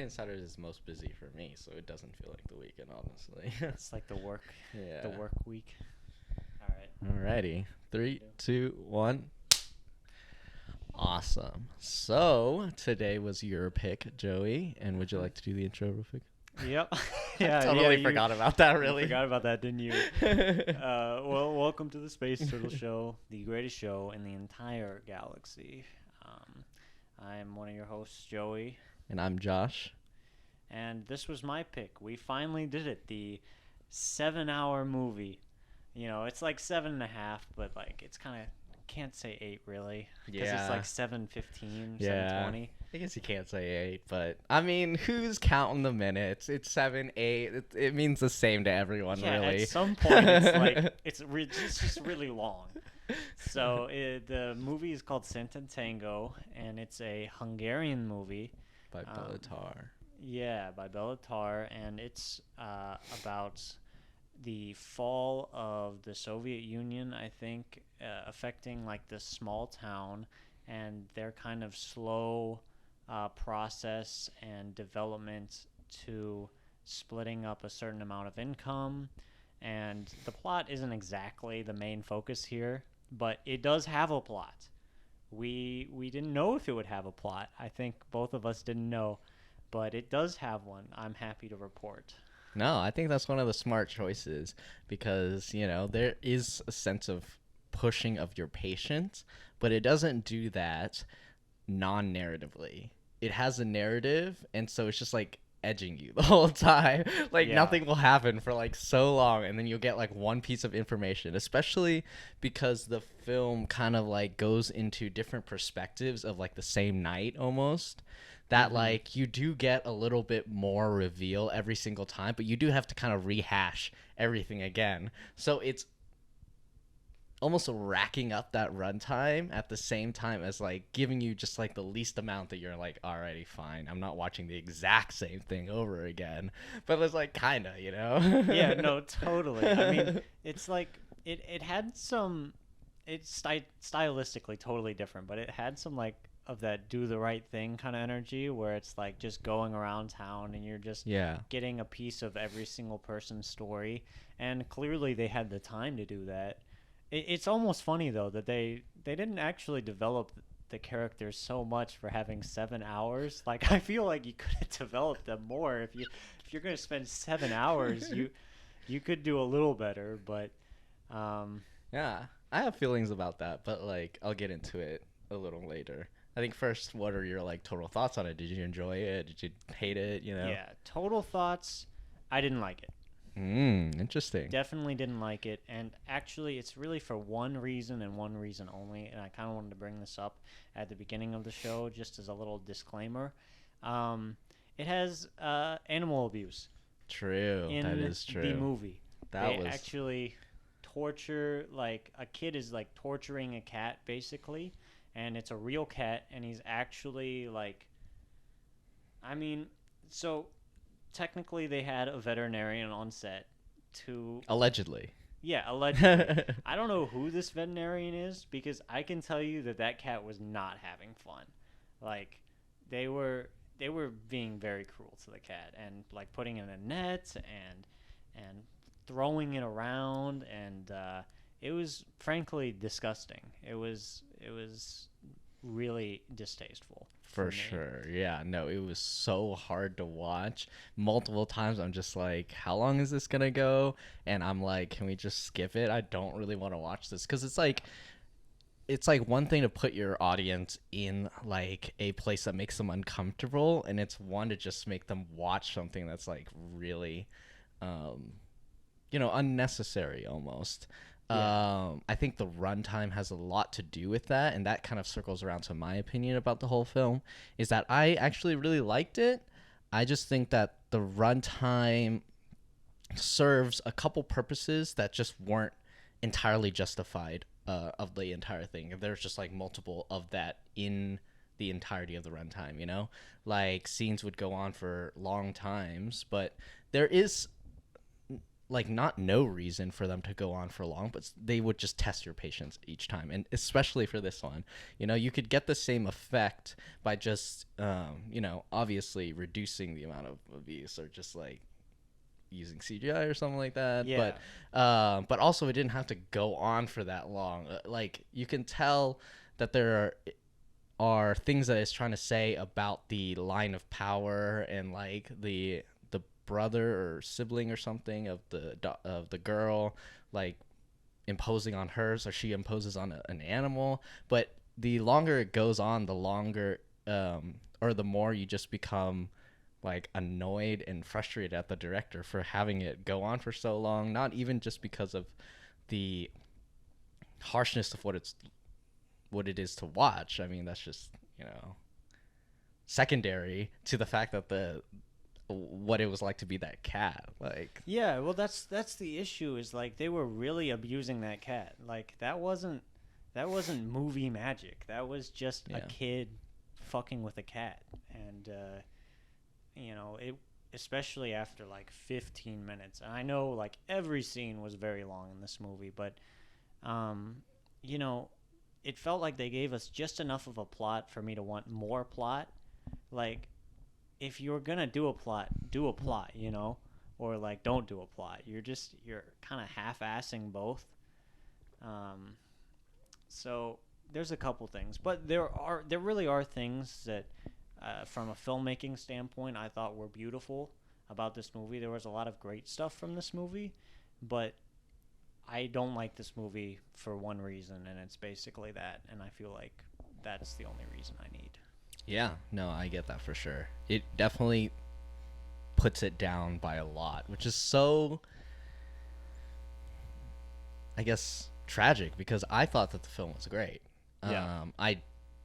and Saturday is most busy for me, so it doesn't feel like the weekend, honestly. It's like the work week. All right. Alrighty. Three, two, one. Awesome. So today was your pick, Joey, and would you like to do the intro real quick? Yep. I totally forgot about that. Really, You forgot about that, didn't you? Well, welcome to the Space Turtle Show, the greatest show in the entire galaxy. I'm one of your hosts, Joey, And I'm Josh. and this was my pick. We finally did it. The 7-hour movie. You know, it's like 7.5, but like it's kind of can't say 8 really, because it's like 7:15, 7:20. I guess you can't say 8, but I mean, who's counting the minutes? It's 7, 8. It means the same to everyone, Yeah, really. at some point it's like it's just really long. So the movie is called Satantango, and it's a Hungarian movie. By Bellatar. Yeah, by Bellatar, and it's about the fall of the Soviet Union, I think, affecting like this small town, and their kind of slow process and development to splitting up a certain amount of income. And the plot isn't exactly the main focus here, but it does have a plot. We didn't know if it would have a plot. I think both of us didn't know, but it does have one. I'm happy to report. No, I think that's one of the smart choices because, there is a sense of pushing of your patience, but it doesn't do that non-narratively. It has a narrative, and so it's just like edging you the whole time. Like Yeah. nothing will happen for like so long, and then you'll get like one piece of information, especially because the film kind of like goes into different perspectives of like the same night almost. That like you do get a little bit more reveal every single time, but you do have to kind of rehash everything again. So it's almost racking up that runtime at the same time as like giving you just like the least amount that you're like, alrighty, fine, I'm not watching the exact same thing over again, but it's like kinda, Yeah, no, totally. I mean, it's like it had some, it's stylistically totally different, but it had some like of that do the right thing kind of energy where it's like just going around town and you're just Yeah. getting a piece of every single person's story, and clearly they had the time to do that. It's almost funny though that they didn't actually develop the characters so much for having 7 hours. Like I feel like you could have developed them more if you're gonna spend 7 hours. You could do a little better, but Yeah, I have feelings about that, but like I'll get into it a little later. I think first, what are your like total thoughts on it? Did you enjoy it? Did you hate it? yeah, total thoughts. I didn't like it. Interesting. Definitely didn't like it, and actually it's really for one reason and one reason only, and I kind of wanted to bring this up at the beginning of the show just as a little disclaimer. It has animal abuse True. in That is true. the movie. They Actually torture, like a kid is like torturing a cat basically, and it's a real cat, and he's actually like, I mean, so technically they had a veterinarian on set to, allegedly. yeah, allegedly. I don't know who this veterinarian is, because I can tell you that cat was not having fun. Like they were being very cruel to the cat, and like putting it in a net and throwing it around, and it was frankly disgusting. It was really distasteful. For me. sure. Yeah, no, it was so hard to watch. Multiple times I'm just like, how long is this gonna go? And I'm like, can we just skip it? I don't really want to watch this. Because it's like one thing to put your audience in like a place that makes them uncomfortable, and it's one to just make them watch something that's like really unnecessary almost. Yeah. I think the runtime has a lot to do with that, and that kind of circles around to my opinion about the whole film, is that I actually really liked it. I just think that the runtime serves a couple purposes that just weren't entirely justified of the entire thing. There's just like multiple of that in the entirety of the runtime, like scenes would go on for long times, but there is like not no reason for them to go on for long, but they would just test your patience each time. And especially for this one, you know, you could get the same effect by just, you know, obviously reducing the amount of abuse or just like using CGI or something like that. Yeah. But also it didn't have to go on for that long. Like you can tell that there are things that it's trying to say about the line of power and like the brother or sibling or something of the girl, like imposing on hers, or she imposes on an animal. But the longer it goes on, the longer or the more you just become like annoyed and frustrated at the director for having it go on for so long. Not even just because of the harshness of what it is to watch. I mean, that's just, you know, secondary to the fact that what it was like to be that cat. Like, Yeah, well, that's the issue. Is like they were really abusing that cat. Like that wasn't movie magic. That was just a Yeah. kid fucking with a cat, and you know it. Especially after like 15 minutes, and I know like every scene was very long in this movie, but you know, it felt like they gave us just enough of a plot for me to want more plot. Like if you're gonna do a plot, you know, or like don't do a plot. You're kind of half-assing both. Um, so there's a couple things, but there really are things that, from a filmmaking standpoint, I thought were beautiful about this movie. There was a lot of great stuff from this movie, but I don't like this movie for one reason, and it's basically that. And I feel like that's the only reason I need. yeah, no, I get that for sure. It definitely puts it down by a lot, which is so, I guess, tragic because I thought that the film was great. Yeah. I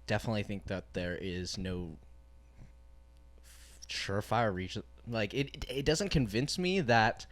definitely think that there is no surefire reason. Like it doesn't convince me that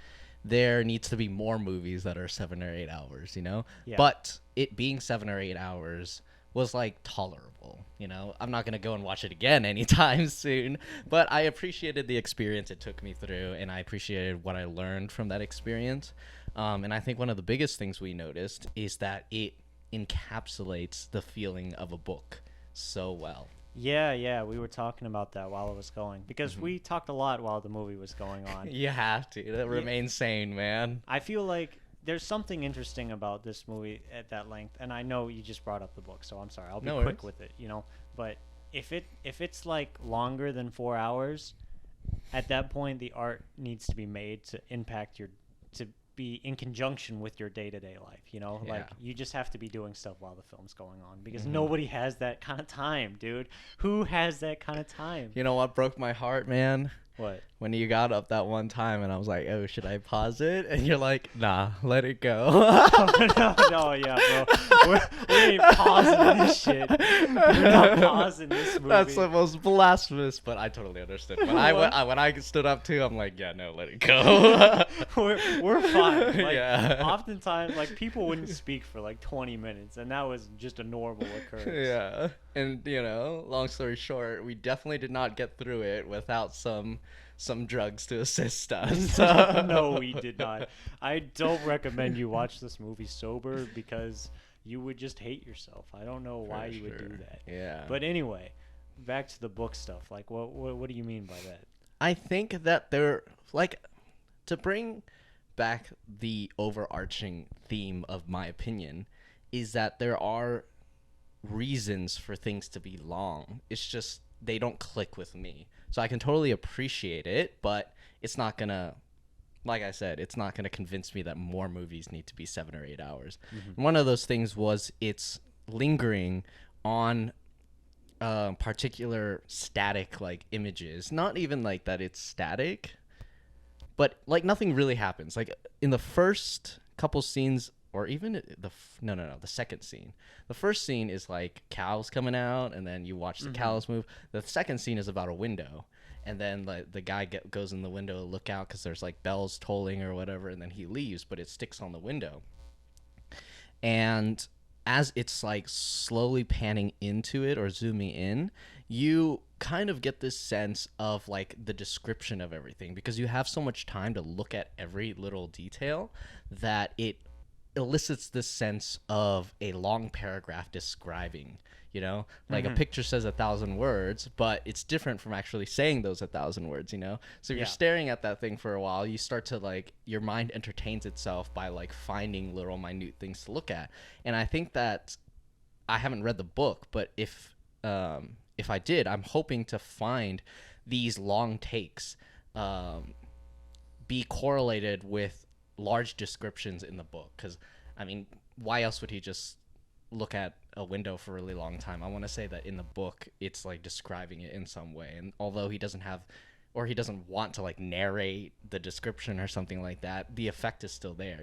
there needs to be more movies that are 7 or 8 hours, you know. Yeah. But it being 7 or 8 hours was like tolerable, you know. I'm not gonna go and watch it again anytime soon, but I appreciated the experience it took me through, and I appreciated what I learned from that experience. And I think one of the biggest things we noticed is that it encapsulates the feeling of a book so well. Yeah, we were talking about that while it was going because we talked a lot while the movie was going on. You have to remain sane, man. I feel like there's something interesting about this movie at that length, and I know you just brought up the book, so I'm sorry. I'll be No quick worries. with it, you know. But if it's like longer than 4 hours, at that point the art needs to be made to to be in conjunction with your day-to-day life, you know. Yeah. Like you just have to be doing stuff while the film's going on because nobody has that kind of time, dude. Who has that kind of time? You know what broke my heart, man? What? When you got up that one time and I was like, oh, should I pause it? And you're like, nah, let it go. No, yeah, bro. We ain't pausing this shit. We're not pausing this movie. That's the most blasphemous, but I totally understood. When I stood up too, I'm like, yeah, no, let it go. we're fine. Like, Yeah. oftentimes, like people wouldn't speak for like 20 minutes, and that was just a normal occurrence. Yeah. And, you know, long story short, we definitely did not get through it without some drugs to assist us. No, we did not. I don't recommend you watch this movie sober because you would just hate yourself. I don't know why you would do that. Yeah. But anyway, back to the book stuff. Like, what do you mean by that? I think that they're like, to bring back the overarching theme of my opinion is that there are reasons for things to be long. It's just they don't click with me. So I can totally appreciate it, but it's not gonna, like I said, it's not gonna convince me that more movies need to be 7 or 8 hours. One of those things was it's lingering on particular static like images. Not even like that it's static, but like nothing really happens. Like in the first couple scenes, or even the second scene. The first scene is like cows coming out, and then you watch the cows move. The second scene is about a window, and then like the guy goes in the window to look out because there's like bells tolling or whatever, and then he leaves, but it sticks on the window. And as it's like slowly panning into it or zooming in, you kind of get this sense of like the description of everything because you have so much time to look at every little detail that it elicits this sense of a long paragraph describing, like a picture says 1,000 words, but it's different from actually saying those 1,000 words. So if you're staring at that thing for a while, you start to like, your mind entertains itself by like finding little minute things to look at. And I think that I haven't read the book, but if I did, I'm hoping to find these long takes be correlated with large descriptions in the book. Because, I mean, why else would he just look at a window for a really long time? I want to say that in the book, it's like describing it in some way. And although he doesn't have, or he doesn't want to like narrate the description or something like that, the effect is still there,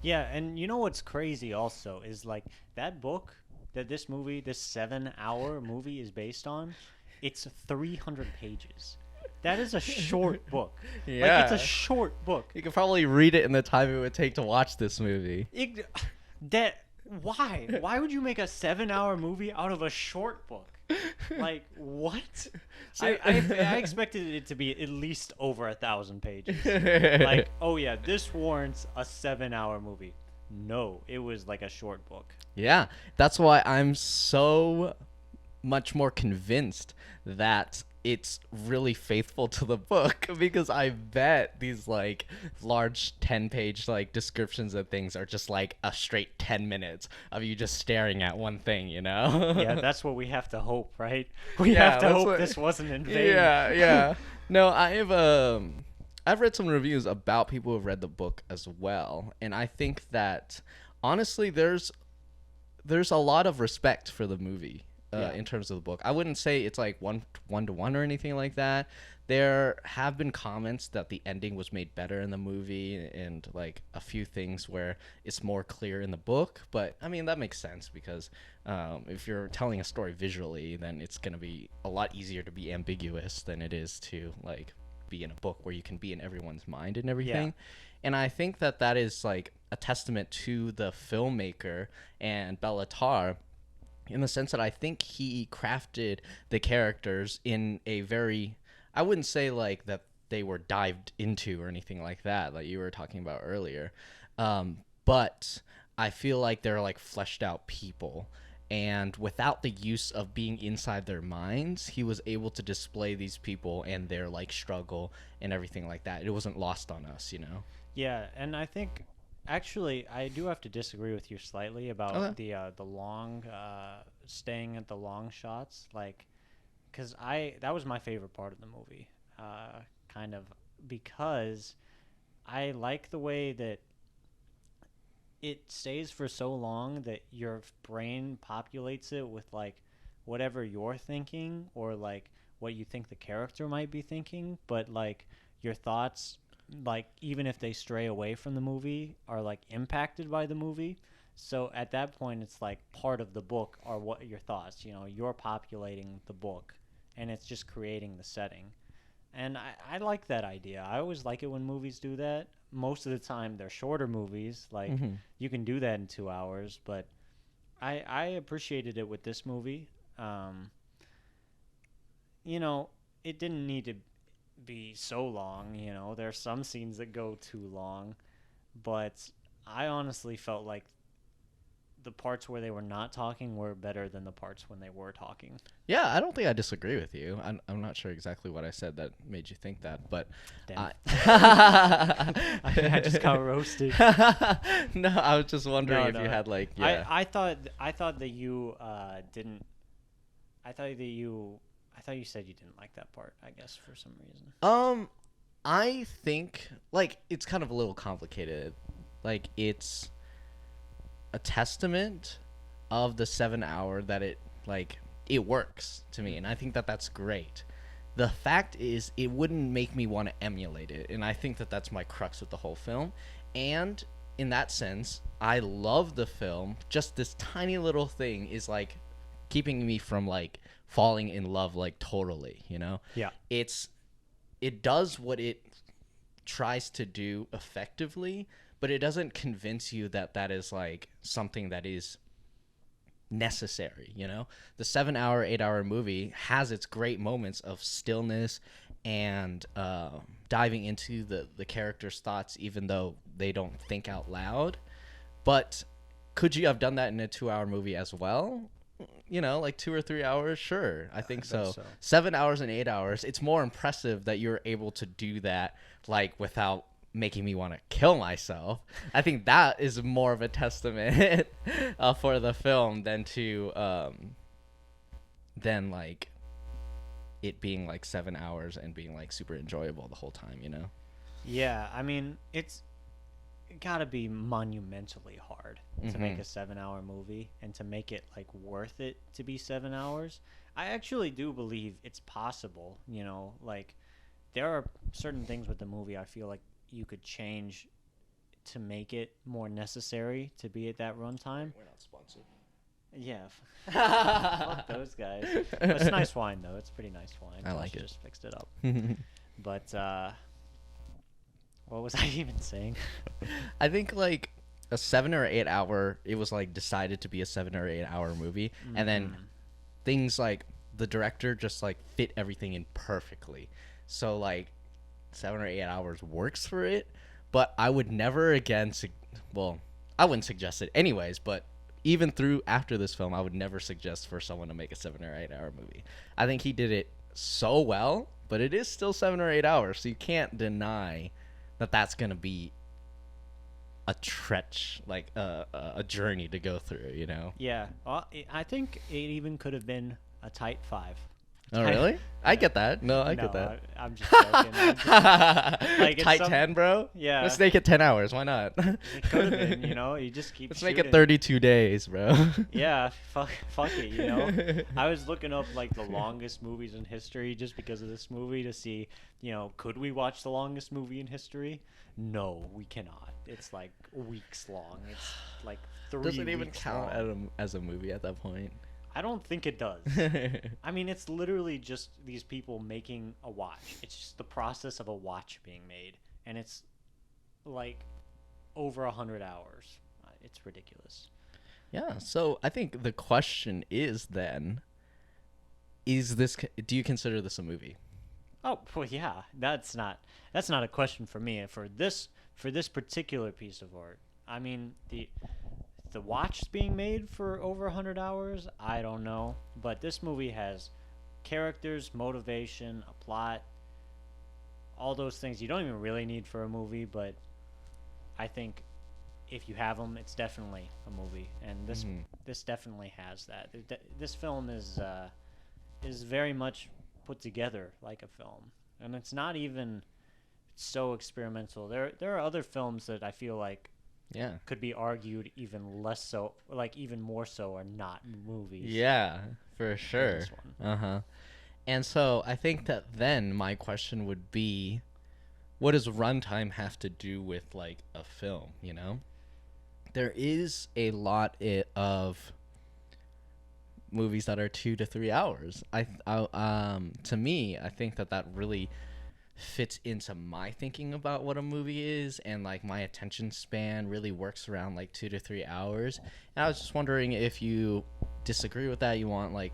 Yeah, and you know what's crazy also is like that book that this 7-hour movie is based on, it's 300 pages. That is a short book. Yeah. Like, it's a short book. You could probably read it in the time it would take to watch this movie. Why? Why would you make a 7-hour movie out of a short book? Like, what? I expected it to be at least over 1,000 pages. Like, oh yeah, this warrants a 7-hour movie. No, it was like a short book. Yeah, that's why I'm so much more convinced that it's really faithful to the book, because I bet these like large 10-page like descriptions of things are just like a straight 10 minutes of you just staring at one thing, Yeah, that's what we have to hope, right? We have to hope this wasn't in vain. Yeah. No, I've read some reviews about people who've read the book as well, and I think that honestly there's a lot of respect for the movie. In terms of the book, I wouldn't say it's like one to one or anything like that. There have been comments that the ending was made better in the movie, and like a few things where it's more clear in the book. But I mean, that makes sense because if you're telling a story visually, then it's gonna be a lot easier to be ambiguous than it is to like be in a book where you can be in everyone's mind and everything. Yeah. And I think that is like a testament to the filmmaker and Bela Tarr, in the sense that I think he crafted the characters in a very, I wouldn't say like that they were dived into or anything like that, like you were talking about earlier. But I feel like they're like fleshed out people. And without the use of being inside their minds, he was able to display these people and their like struggle and everything like that. It wasn't lost on us, Yeah, and I think actually, I do have to disagree with you slightly about the long staying at the long shots, like, because that was my favorite part of the movie, kind of because I like the way that it stays for so long that your brain populates it with like whatever you're thinking or like what you think the character might be thinking, but like your thoughts, like even if they stray away from the movie, are like impacted by the movie. So at that point it's like part of the book are what your thoughts, you're populating the book and it's just creating the setting. And I like that idea. I always like it when movies do that. Most of the time they're shorter movies, like you can do that in 2 hours, but I appreciated it with this movie. It didn't need to be so long, there's some scenes that go too long, but I honestly felt like the parts where they were not talking were better than the parts when they were talking. Yeah, I don't think I disagree with you. I'm not sure exactly what I said that made you think that, but I just got roasted. No, I was just wondering if you had like I thought that you didn't. I thought you said you didn't like that part, I guess, for some reason. I think like it's kind of a little complicated. Like it's a testament of the 7-hour that it works to me, and I think that that's great. The fact is, it wouldn't make me want to emulate it, and I think that that's my crux with the whole film. And in that sense, I love the film. Just this tiny little thing is like keeping me from like falling in love like totally, Yeah. It does what it tries to do effectively, but it doesn't convince you that is like something that is necessary, you know? The 7 hour, 8 hour movie has its great moments of stillness and diving into the character's thoughts, even though they don't think out loud. But could you have done that in a 2 hour movie as well? You know, like 2 or 3 hours? Sure, I think bet so. so. 7 hours and 8 hours, it's more impressive that you're able to do that, like, without making me want to kill myself. I think that is more of a testament for the film than like it being like 7 hours and being like super enjoyable the whole time, you know? Yeah, I mean, it's gotta be monumentally hard to make a 7 hour movie and to make it like worth it to be 7 hours. I actually do believe it's possible, you know, like there are certain things with the movie I feel like you could change to make it more necessary to be at that runtime. We're not sponsored. Yeah, fuck those guys. But it's nice wine though. It's pretty nice wine. I like it. Just fixed it up. But what was I even saying? I think like a 7 or 8 hour, it was like decided to be a 7 or 8 hour movie, and then things like the director just like fit everything in perfectly. So like 7 or 8 hours works for it, but I would never again. Well, I wouldn't suggest it anyways, but even through after this film, I would never suggest for someone to make a 7 or 8 hour movie. I think he did it so well, but it is still 7 or 8 hours, so you can't deny that that's gonna be a like a journey to go through, you know? Yeah, I think it even could have been a tight 5. Oh, really? I get that. No, I get that. I'm just joking. Like, Tight 10, bro? Yeah. Let's make it 10 hours. Why not? It could have been, you know. You just keep Let's shooting. make it 32 days, bro. Yeah, fuck it, you know. I was looking up, like, the longest movies in history just because of this movie to see, you know, could we watch the longest movie in history? No, we cannot. It's, like, weeks long. It's, like, 3 weeks Does it even count long. as a movie at that point? I don't think it does. I mean, it's literally just these people making a watch. It's just the process of a watch being made, and it's like over 100 hours. It's ridiculous. Yeah, so I think the question is then, do you consider this a movie? Oh, well, yeah. That's not a question for me. For this particular piece of art, I mean, the watch being made for over 100 hours, I don't know. But this movie has characters, motivation, a plot, all those things you don't even really need for a movie, but I think if you have them, it's definitely a movie. And this definitely has that. This film is very much put together like a film. And it's not even so experimental. There are other films that I feel like could be argued even less so, like even more so, are not movies. Yeah, for sure. This one. And so I think that then my question would be, what does runtime have to do with like a film, you know? There is a lot of movies that are 2 to 3 hours. To me, I think that really fits into my thinking about what a movie is, and like my attention span really works around like 2 to 3 hours. And I was just wondering if you disagree with that. You want like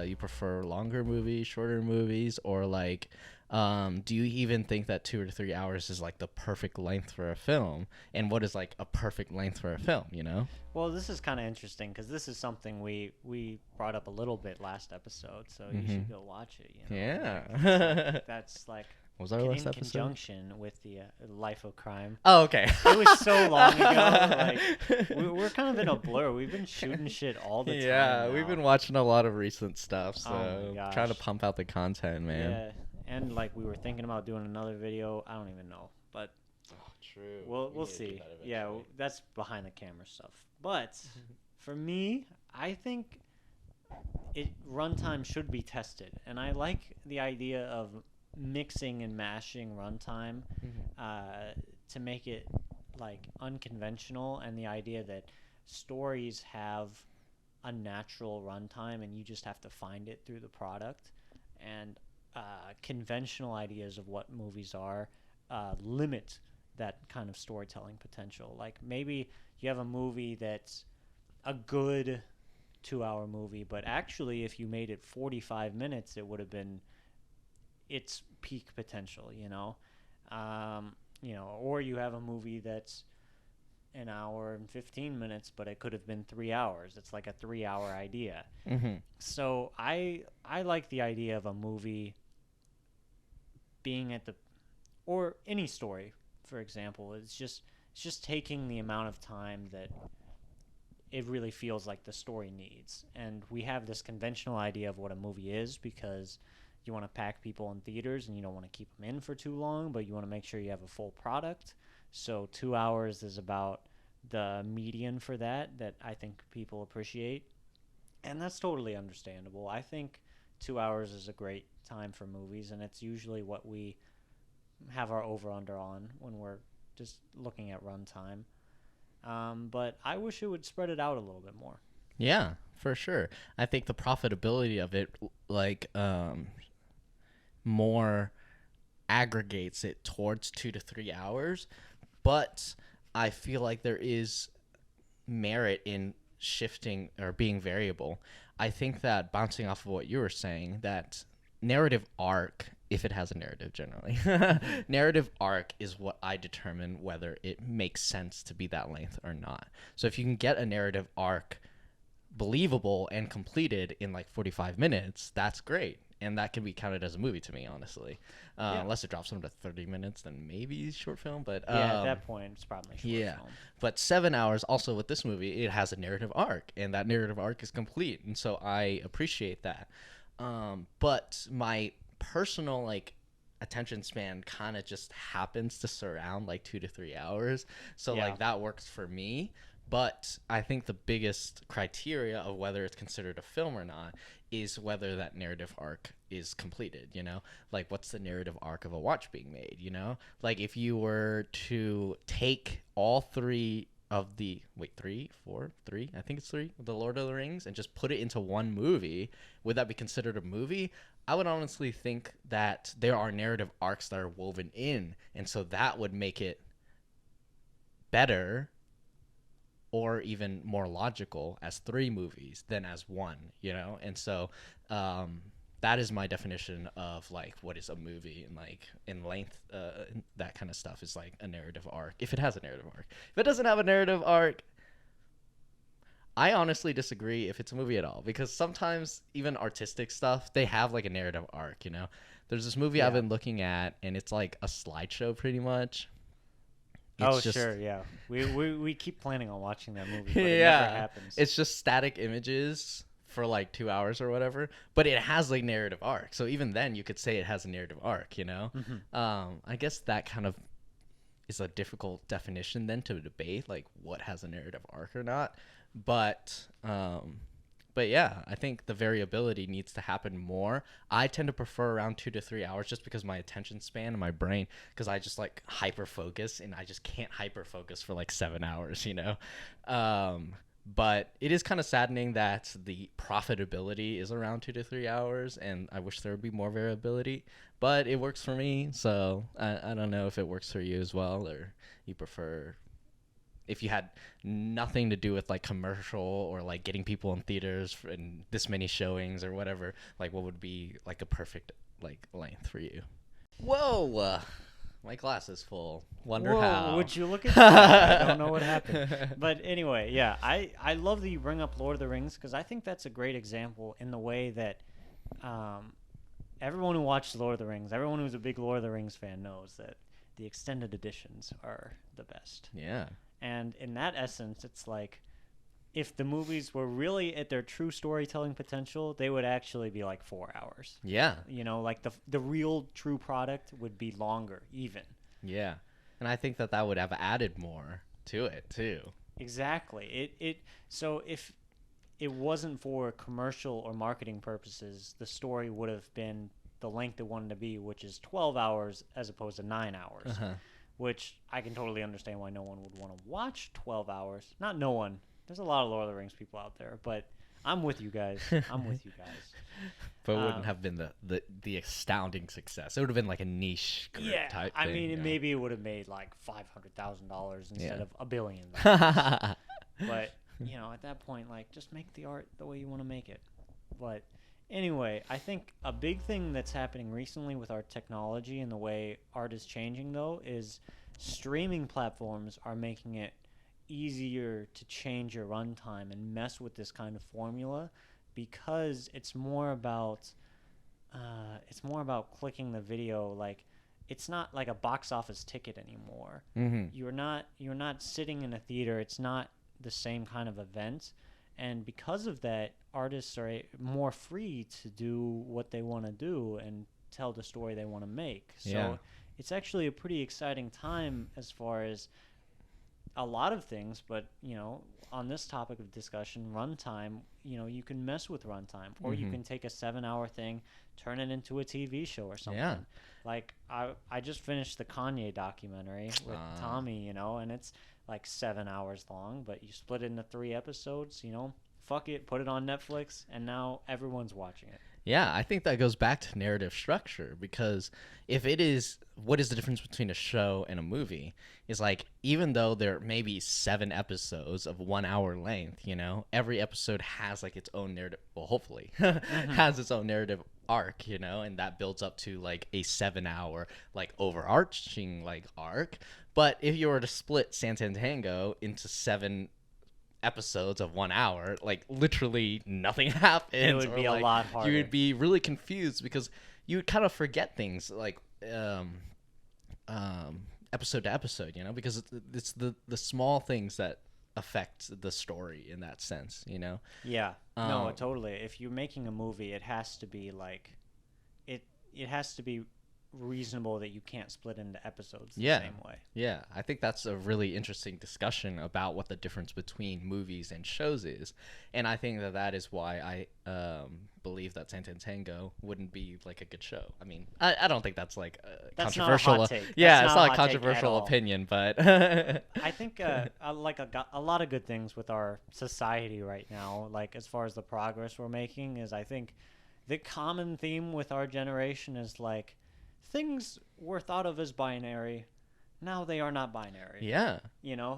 you prefer longer movies, shorter movies, or like do you even think that 2 to 3 hours is like the perfect length for a film? And what is like a perfect length for a film, you know? Well, this is kind of interesting because this is something we brought up a little bit last episode, so you should go watch it. You know? Yeah. That's like What was our last in episode? conjunction with the Life of Crime. Oh, okay. It was so long ago. Like we're kind of in a blur. We've been shooting shit all the time. Yeah, now. We've been watching a lot of recent stuff, Oh my so gosh. trying to pump out the content, man. Yeah, and like we were thinking about doing another video. I don't even know, but True. we'll see. Yeah, that's behind the camera stuff. But for me, I think runtime should be tested, and I like the idea of mixing and mashing runtime to make it like unconventional, and the idea that stories have a natural runtime and you just have to find it through the product, and conventional ideas of what movies are limit that kind of storytelling potential. Like maybe you have a movie that's a good 2-hour movie, but actually, if you made it 45 minutes, it would have been its peak potential, or you have a movie that's an hour and 15 minutes, but it could have been 3 hours. It's like a 3-hour idea. Mm-hmm. So I like the idea of a movie being or any story, for example. It's just taking the amount of time that it really feels like the story needs. And we have this conventional idea of what a movie is because you want to pack people in theaters and you don't want to keep them in for too long, but you want to make sure you have a full product. So 2 hours is about the median for that I think people appreciate. And that's totally understandable. I think 2 hours is a great time for movies, and it's usually what we have our over-under on when we're just looking at runtime. But I wish it would spread it out a little bit more. Yeah, for sure. I think the profitability of it, more aggregates it towards 2 to 3 hours, but I feel like there is merit in shifting or being variable. I think that, bouncing off of what you were saying, that narrative arc, if it has a narrative generally, narrative arc is what I determine whether it makes sense to be that length or not. So if you can get a narrative arc believable and completed in like 45 minutes, that's great. And that can be counted as a movie to me, honestly. Unless it drops them to 30 minutes, then maybe short film. But at that point, it's probably short film. But 7 hours, also with this movie, it has a narrative arc, and that narrative arc is complete. And so I appreciate that. But my personal attention span kind of just happens to surround 2 to 3 hours. So that works for me. But I think the biggest criteria of whether it's considered a film or not is whether that narrative arc is completed, what's the narrative arc of a watch being made, if you were to take all three of the three, I think it's three, the Lord of the Rings, and just put it into one movie, would that be considered a movie? I would honestly think that there are narrative arcs that are woven in, and so that would make it better or even more logical as 3 movies than as one, And so that is my definition of what is a movie, and in length, that kind of stuff is a narrative arc, if it has a narrative arc. If it doesn't have a narrative arc, I honestly disagree if it's a movie at all, because sometimes even artistic stuff, they have a narrative arc, There's this movie I've been looking at, and it's a slideshow pretty much. Sure, yeah. We keep planning on watching that movie, but it never happens. It's just static images for 2 hours or whatever, but it has narrative arc. So even then, you could say it has a narrative arc, Mm-hmm. I guess that kind of is a difficult definition then to debate, what has a narrative arc or not. But yeah, I think the variability needs to happen more. I tend to prefer around 2 to 3 hours just because my attention span and my brain, because I just hyper focus, and I just can't hyper focus for 7 hours, But it is kind of saddening that the profitability is around 2 to 3 hours, and I wish there would be more variability, but it works for me. So I don't know if it works for you as well, or you prefer, if you had nothing to do with commercial or getting people in theaters and this many showings or whatever, what would be a perfect length for you? Whoa, my glass is full. Wonder how. Would you look at that? I don't know what happened. But anyway, yeah, I love that you bring up Lord of the Rings, because I think that's a great example in the way that everyone who watched Lord of the Rings, everyone who's a big Lord of the Rings fan knows that the extended editions are the best. Yeah. And in that essence, it's if the movies were really at their true storytelling potential, they would actually be 4 hours. Yeah. The real true product would be longer even. Yeah. And I think that would have added more to it too. Exactly. So if it wasn't for commercial or marketing purposes, the story would have been the length it wanted to be, which is 12 hours as opposed to 9 hours. Uh-huh. Which I can totally understand why no one would want to watch 12 hours. Not no one. There's a lot of Lord of the Rings people out there, but I'm with you guys. But it wouldn't have been the astounding success. It would have been a niche type thing. I mean, maybe it would have made $500,000 instead of $1 billion. But at that point, like, just make the art the way you want to make it. But anyway, I think a big thing that's happening recently with our technology and the way art is changing, though, is streaming platforms are making it easier to change your runtime and mess with this kind of formula, because it's more about clicking the video. Like, it's not like a box office ticket anymore. You're not sitting in a theater. It's not the same kind of event, and because of that, artists are more free to do what they want to do and tell the story they want to make. So it's actually a pretty exciting time as far as a lot of things, but on this topic of discussion, runtime, you can mess with runtime, or you can take a 7-hour thing, turn it into a TV show or something. Yeah. Like, I just finished the Kanye documentary with Tommy, and it's like 7 hours long, but you split it into 3 episodes. Fuck it, put it on Netflix, and now everyone's watching it. Yeah, I think that goes back to narrative structure, because if it is, what is the difference between a show and a movie? Is like, even though there may be 7 episodes of 1 hour length, every episode has like its own narrative, well, hopefully has its own narrative arc, and that builds up to like a 7-hour like overarching like arc. But if you were to split Satantango into 7 episodes of 1 hour, like, literally nothing happens. It would be a lot harder. You would be really confused, because you would kind of forget things like episode to episode, because it's the small things that affect the story in that sense, Yeah. No, totally. If you're making a movie, it has to be like it has to be reasonable that you can't split into episodes the same way. Yeah, I think that's a really interesting discussion about what the difference between movies and shows is, and I think that is why I believe that Satantango wouldn't be like a good show. I mean, I don't think that's like a that's controversial. Not a hot take. Yeah, that's it's not a controversial opinion, but I think I like a lot of good things with our society right now. Like, as far as the progress we're making, is I think the common theme with our generation is like, things were thought of as binary, now they are not binary. Yeah.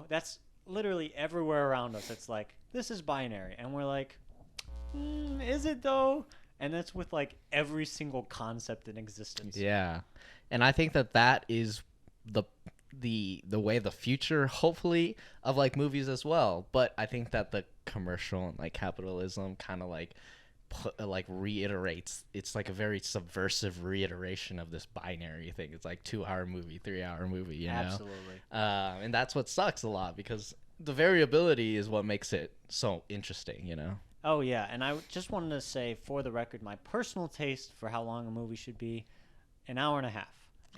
That's literally everywhere around us. It's like, this is binary. And we're like, is it though? And that's with like every single concept in existence. Yeah. And I think that is the way the future, hopefully, of like movies as well. But I think that the commercial and like capitalism kind of like reiterates, it's like a very subversive reiteration of this binary thing. It's like 2-hour movie, 3-hour movie, you know? Absolutely. And that's what sucks a lot, because the variability is what makes it so interesting, Oh yeah, and I just wanted to say, for the record, my personal taste for how long a movie should be, 1.5 hours,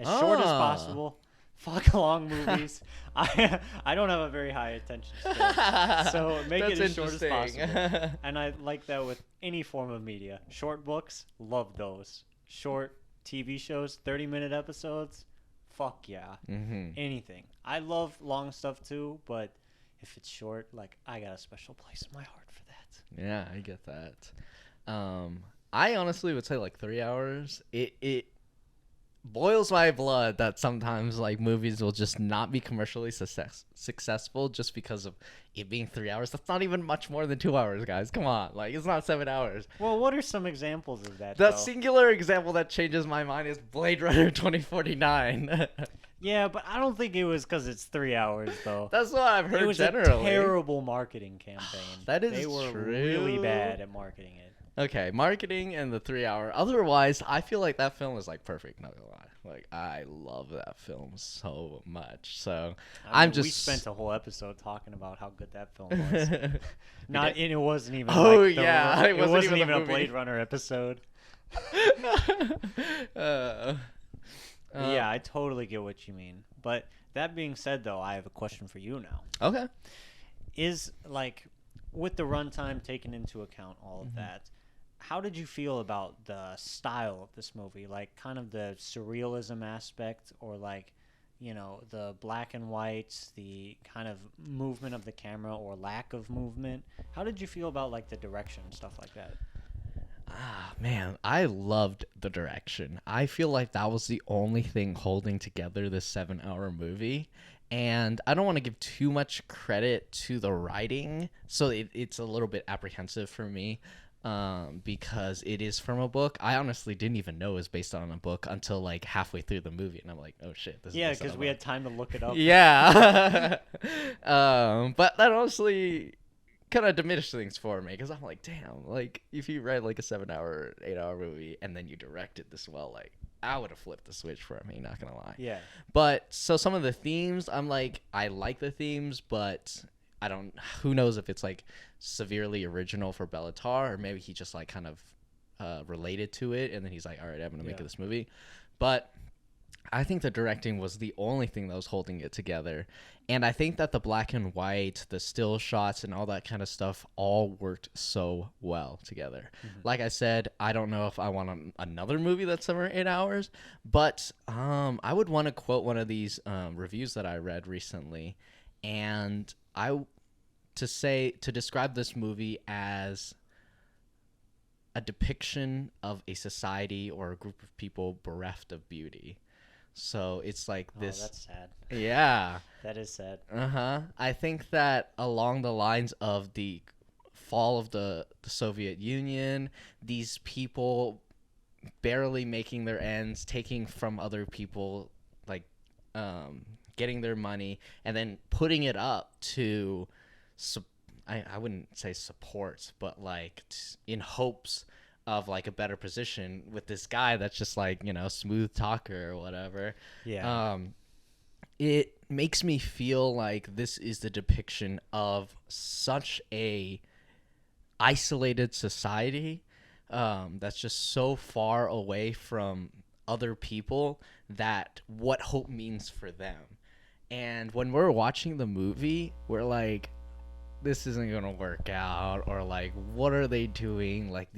as short as possible. Fuck long movies. I don't have a very high attention span, so make it as short as possible. And I like that with any form of media. Short books, love those. Short TV shows, 30-minute episodes, fuck yeah. Anything. I love long stuff too, but if it's short, like, I got a special place in my heart for that. Yeah, I get that. I honestly would say like 3 hours. It boils my blood that sometimes like movies will just not be commercially successful just because of it being 3 hours. That's not even much more than 2 hours, guys. Come on, like, it's not 7 hours. Well, what are some examples of that? The singular example that changes my mind is Blade Runner 2049. Yeah, but I don't think it was because it's 3 hours, though. That's what I've heard. It was generally a terrible marketing campaign. That is They were true. really bad at marketing it. Okay, marketing and the 3 hour. Otherwise, I feel like that film is like perfect. Not gonna lie, like, I love that film so much. So we spent a whole episode talking about how good that film was. It wasn't even. Oh like yeah, it wasn't even a a Blade Runner episode. Yeah, I totally get what you mean. But that being said, though, I have a question for you now. Okay. Is, like, with the runtime taken into account, all of that, how did you feel about the style of this movie? Like, kind of the surrealism aspect, or like, the black and whites, the kind of movement of the camera or lack of movement. How did you feel about, like, the direction and stuff like that? Ah, man, I loved the direction. I feel like that was the only thing holding together this 7-hour movie. And I don't want to give too much credit to the writing, so it's a little bit apprehensive for me, because it is from a book. I honestly didn't even know it was based on a book until like halfway through the movie, and I'm like, oh shit, this is Yeah, based on because a we book. had time to look it up. Yeah. But that honestly kind of diminished things for me, because I'm like, damn, like if you write like a 7-hour, 8-hour movie and then you direct it this well, like I would have flipped the switch for me, not gonna lie. Yeah. But so some of the themes, I'm like, I like the themes, but I don't. Who knows if it's like severely original for Bellatar, or maybe he just like kind of related to it, and then he's like, all right, I'm gonna make this movie. But I think the directing was the only thing that was holding it together. And I think that the black and white, the still shots, and all that kind of stuff all worked so well together. Like I said, I don't know if I want another movie that's 7 or 8 hours, but I would want to quote one of these reviews that I read recently, and to describe this movie as a depiction of a society or a group of people bereft of beauty. So it's like this. Oh, that's sad. Yeah. That is sad. I think that along the lines of the fall of the Soviet Union, these people barely making their ends, taking from other people, like getting their money, and then putting it up to, I wouldn't say support, but like in hopes of like a better position with this guy that's just like, smooth talker or whatever. Yeah. It makes me feel like this is the depiction of such a isolated society, that's just so far away from other people, that what hope means for them. And when we're watching the movie, we're like, this isn't gonna work out, or like, what are they doing? Like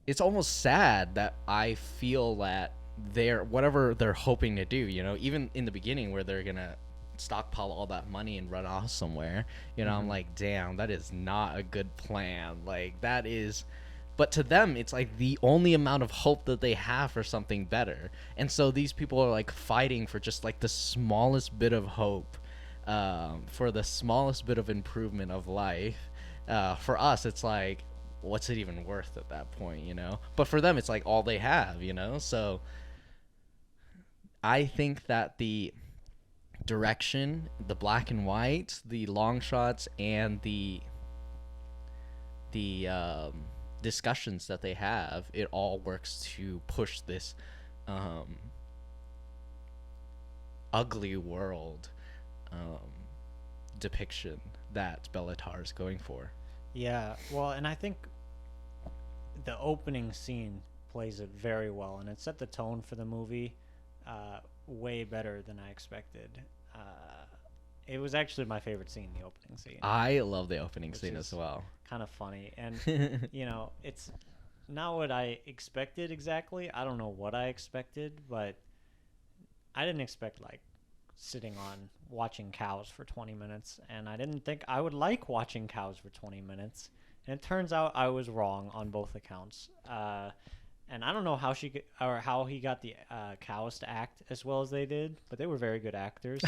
it's almost sad that I feel that they're whatever they're hoping to do, even in the beginning where they're gonna stockpile all that money and run off somewhere, I'm like, damn, that is not a good plan. Like that is, but to them it's like the only amount of hope that they have for something better. And so these people are like fighting for just like the smallest bit of hope, for the smallest bit of improvement of life. For us it's like, what's it even worth at that point, but for them it's like all they have, so I think that the direction, the black and white, the long shots, and the discussions that they have, it all works to push this ugly world depiction that Bellatar is going for. Yeah, well, and I think the opening scene plays it very well, and it set the tone for the movie way better than I expected. It was actually my favorite scene, the opening scene. I love the opening scene as well. Kind of funny, and it's not what I expected exactly. I don't know what I expected, but I didn't expect like sitting on watching cows for 20 minutes, and I didn't think I would like watching cows for 20 minutes, and it turns out I was wrong on both accounts. And I don't know how how he got the cows to act as well as they did, but they were very good actors.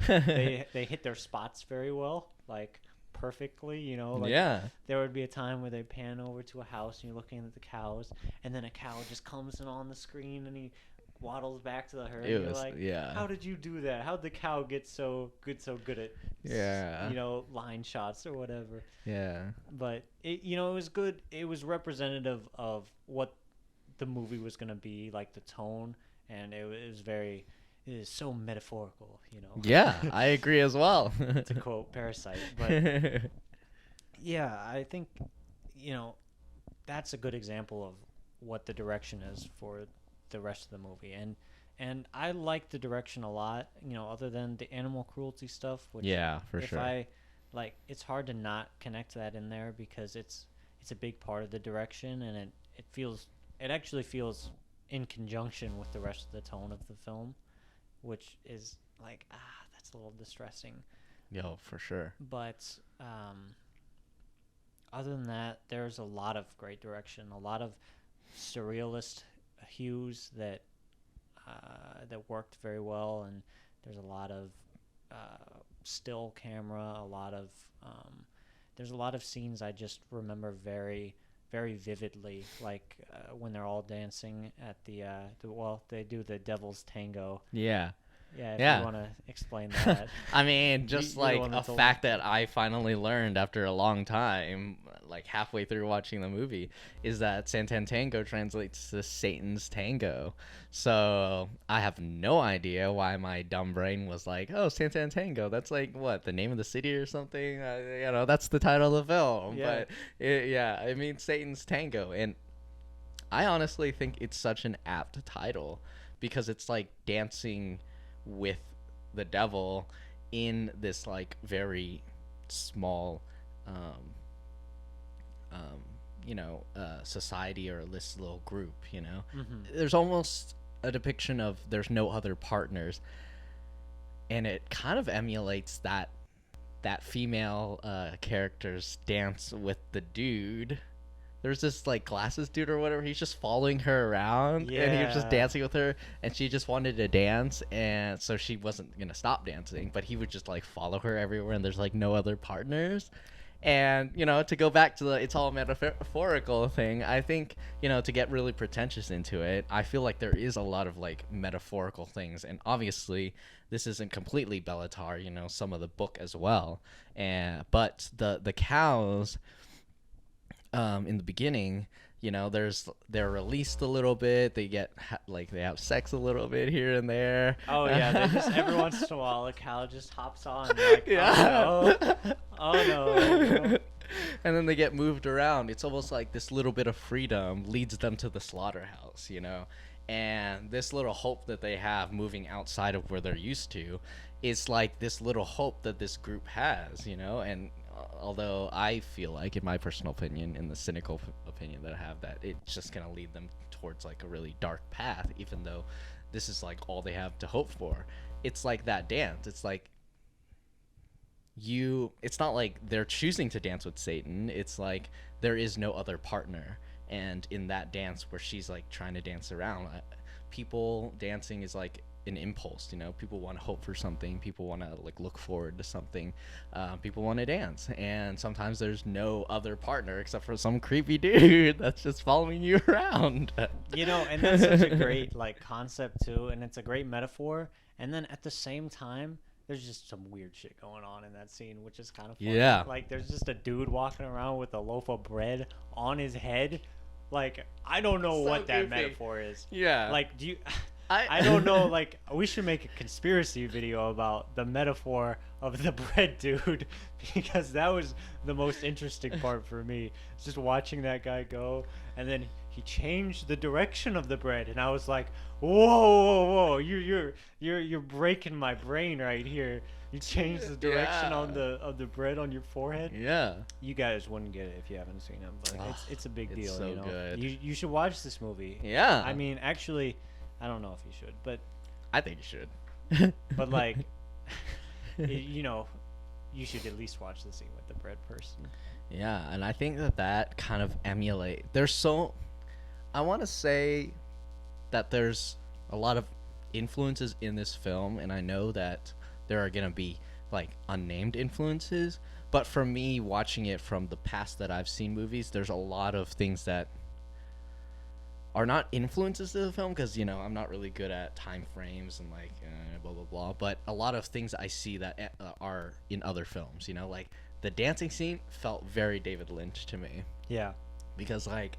They hit their spots very well, like perfectly, like Yeah. there would be a time where they pan over to a house and you're looking at the cows, and then a cow just comes in on the screen and he waddles back to the herd. It and was, you're like, yeah. how did you do that? How'd the cow get so good at line shots or whatever? Yeah. But it was good. It was representative of what the movie was going to be, like the tone, and it is so metaphorical, Yeah, I agree as well. to quote Parasite. But yeah, I think that's a good example of what the direction is for the rest of the movie, and I like the direction a lot, other than the animal cruelty stuff, which Yeah, for if sure. I like, it's hard to not connect that in there because it's a big part of the direction, and it actually feels in conjunction with the rest of the tone of the film, which is like, that's a little distressing. Yo, for sure. But other than that, there's a lot of great direction, a lot of surrealist hues that worked very well, and There's a lot of still camera, there's a lot of scenes I just remember very, very vividly, like when they're all dancing at well, they do the Devil's Tango. Yeah. Yeah, if Yeah. you want to explain that. I mean, just You're the like one a that told fact that I finally learned after a long time, like halfway through watching the movie, is that Satantango translates to Satan's Tango. So I have no idea why my dumb brain was like, "Oh, Satantango, that's like what, the name of the city or something?" That's the title of the film. Yeah. But yeah, I mean Satan's Tango, and I honestly think it's such an apt title because it's like dancing with the devil in this like very small society or this little group, there's almost a depiction of there's no other partners, and it kind of emulates that female character's dance with the dude. There's this like glasses dude or whatever. He's just following her around, and he was just Yeah. dancing with her, and she just wanted to dance, and so she wasn't gonna stop dancing, but he would just like follow her everywhere, and there's like no other partners. And to go back to the it's all metaphorical thing, I think to get really pretentious into it, I feel like there is a lot of like metaphorical things, and obviously this isn't completely Bellatar, some of the book as well, but the cows in the beginning, they're released a little bit. They get they have sex a little bit here and there. Oh yeah, they just every once in a while a cow just hops on. Like, Yeah. Oh no. And then they get moved around. It's almost like this little bit of freedom leads them to the slaughterhouse, and this little hope that they have moving outside of where they're used to is like this little hope that this group has, and although I feel like, in my personal opinion, in the cynical opinion that I have, that it's just going to lead them towards like a really dark path, even though this is like all they have to hope for. It's like that dance. It's like it's not like they're choosing to dance with Satan. It's like there is no other partner. And in that dance where she's like trying to dance around, people dancing is like an impulse. People want to hope for something. People want to like look forward to something. People want to dance, and sometimes there's no other partner except for some creepy dude that's just following you around. And that's such a great like concept too, and it's a great metaphor. And then at the same time, there's just some weird shit going on in that scene, which is kind of funny. Yeah. Like there's just a dude walking around with a loaf of bread on his head. Like I don't know So what that goofy. metaphor is. Yeah. Like I don't know, like, we should make a conspiracy video about the metaphor of the bread dude, because that was the most interesting part for me. Just watching that guy go, and then he changed the direction of the bread, and I was like, whoa, you're breaking my brain right here. You changed the direction Yeah. of the bread on your forehead. Yeah. You guys wouldn't get it if you haven't seen it, but it's a big It's deal. so good. You should watch this movie. Yeah. I mean, actually, I don't know if you should, but I think you should. like, you should at least watch the scene with the bread person. Yeah, and I think that kind of emulate. I want to say that there's a lot of influences in this film, and I know that there are gonna be like unnamed influences. But for me, watching it from the past that I've seen movies, there's a lot of things that are not influences to the film, because I'm not really good at time frames and like blah blah blah, but a lot of things I see that are in other films. Like the dancing scene felt very David Lynch to me, Yeah. because like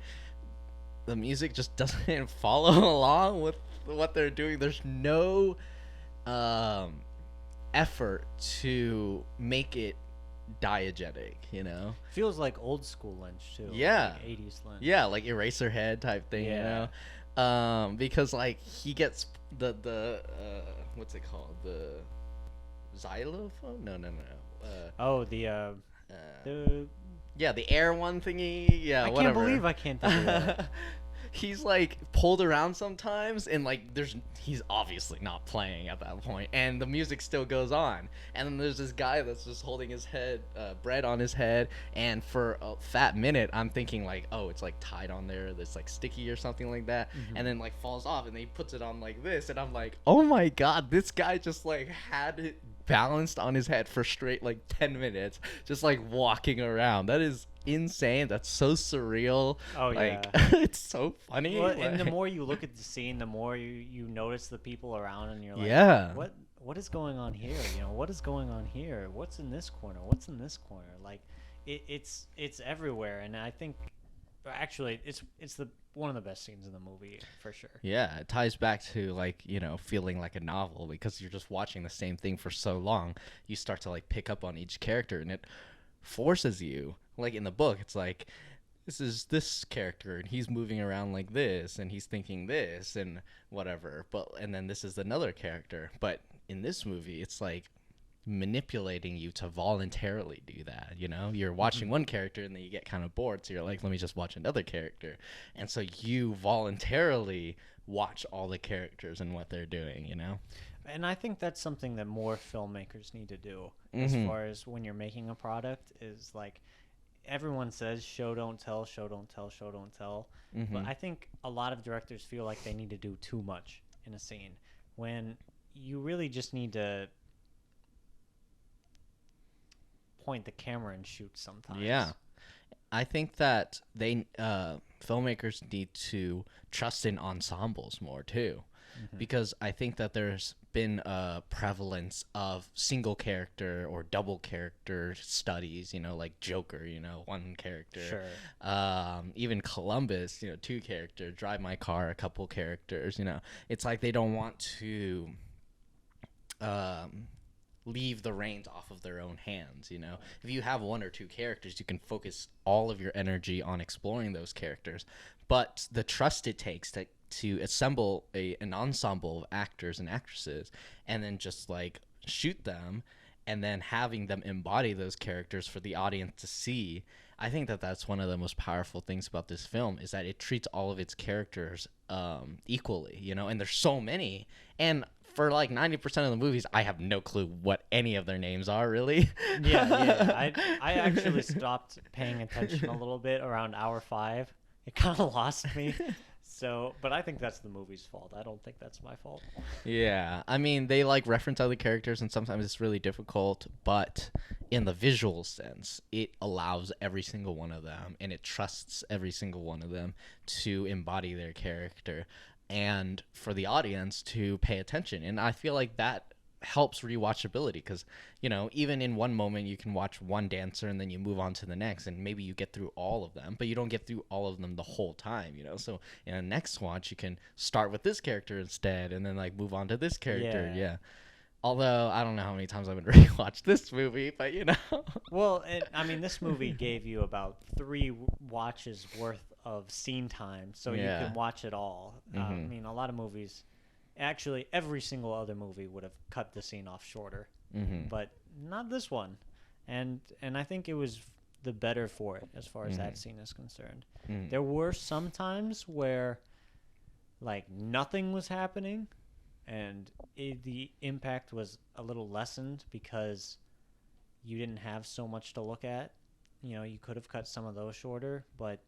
the music just doesn't follow along with what they're doing. There's no effort to make it diegetic, Feels like old school Lynch too. Yeah. Like 80s Lynch. Yeah, like Eraserhead type thing, Yeah. because like he gets the what's it called, the xylophone? No. Oh, the Yeah, the air one thingy. Yeah, I whatever. can't believe I can't think of that. he's like pulled around sometimes, and like he's obviously not playing at that point, and the music still goes on. And then there's this guy that's just holding his head, bread on his head, and for a fat minute I'm thinking like, oh, it's like tied on there, that's like sticky or something like that, and then like falls off, and then he puts it on like this, and I'm like, oh my god, this guy just like had it balanced on his head for straight like 10 minutes, just like walking around. That is insane. That's so surreal. Oh, like, yeah. it's so funny. Well, and like- the more you look at the scene, the more you notice the people around, and you're like, Yeah. what is going on here? You know, what is going on here? What's in this corner? What's in this corner? Like, it's everywhere, and I think actually it's the one of the best scenes in the movie for sure. Yeah, it ties back to like, feeling like a novel, because you're just watching the same thing for so long. You start to like pick up on each character, and it forces you. Like in the book, it's like, this is this character, and he's moving around like this, and he's thinking this and whatever. And then this is another character. But in this movie, it's like manipulating you to voluntarily do that. You're watching one character, and then you get kind of bored, so you're like, let me just watch another character. And so you voluntarily watch all the characters and what they're doing. And I think that's something that more filmmakers need to do, as far as when you're making a product, is like, everyone says show don't tell, show don't tell, show don't tell. But I think a lot of directors feel like they need to do too much in a scene, when you really just need to point the camera and shoot sometimes. Yeah. I think that they filmmakers need to trust in ensembles more too, because I think that there's been a prevalence of single character or double character studies, like Joker, one character. Sure. Even Columbus, two character, Drive My Car, a couple characters. It's like they don't want to leave the reins off of their own hands. If you have one or two characters, you can focus all of your energy on exploring those characters. But the trust it takes to assemble an ensemble of actors and actresses, and then just like shoot them, and then having them embody those characters for the audience to see, I think that that's one of the most powerful things about this film, is that it treats all of its characters equally, and there's so many. And for like 90% of the movies, I have no clue what any of their names are, really. Yeah. I actually stopped paying attention a little bit around hour 5. It kind of lost me. So, but I think that's the movie's fault. I don't think that's my fault. Yeah, I mean, they like reference other characters, and sometimes it's really difficult, but in the visual sense, it allows every single one of them, and it trusts every single one of them to embody their character, and for the audience to pay attention. And I feel like that helps rewatchability, because even in one moment you can watch one dancer and then you move on to the next, and maybe you get through all of them, but you don't get through all of them the whole time. So in a next watch, you can start with this character instead, and then like move on to this character. Yeah. Although I don't know how many times I'm gonna rewatch this movie, but Well, I mean, this movie gave you about 3 watches worth of scene time, so you can watch it all. I mean, a lot of movies, actually every single other movie, would have cut the scene off shorter, but not this one. And I think it was the better for it, as far as that scene is concerned. There were some times where like nothing was happening, and the impact was a little lessened because you didn't have so much to look at. You could have cut some of those shorter, but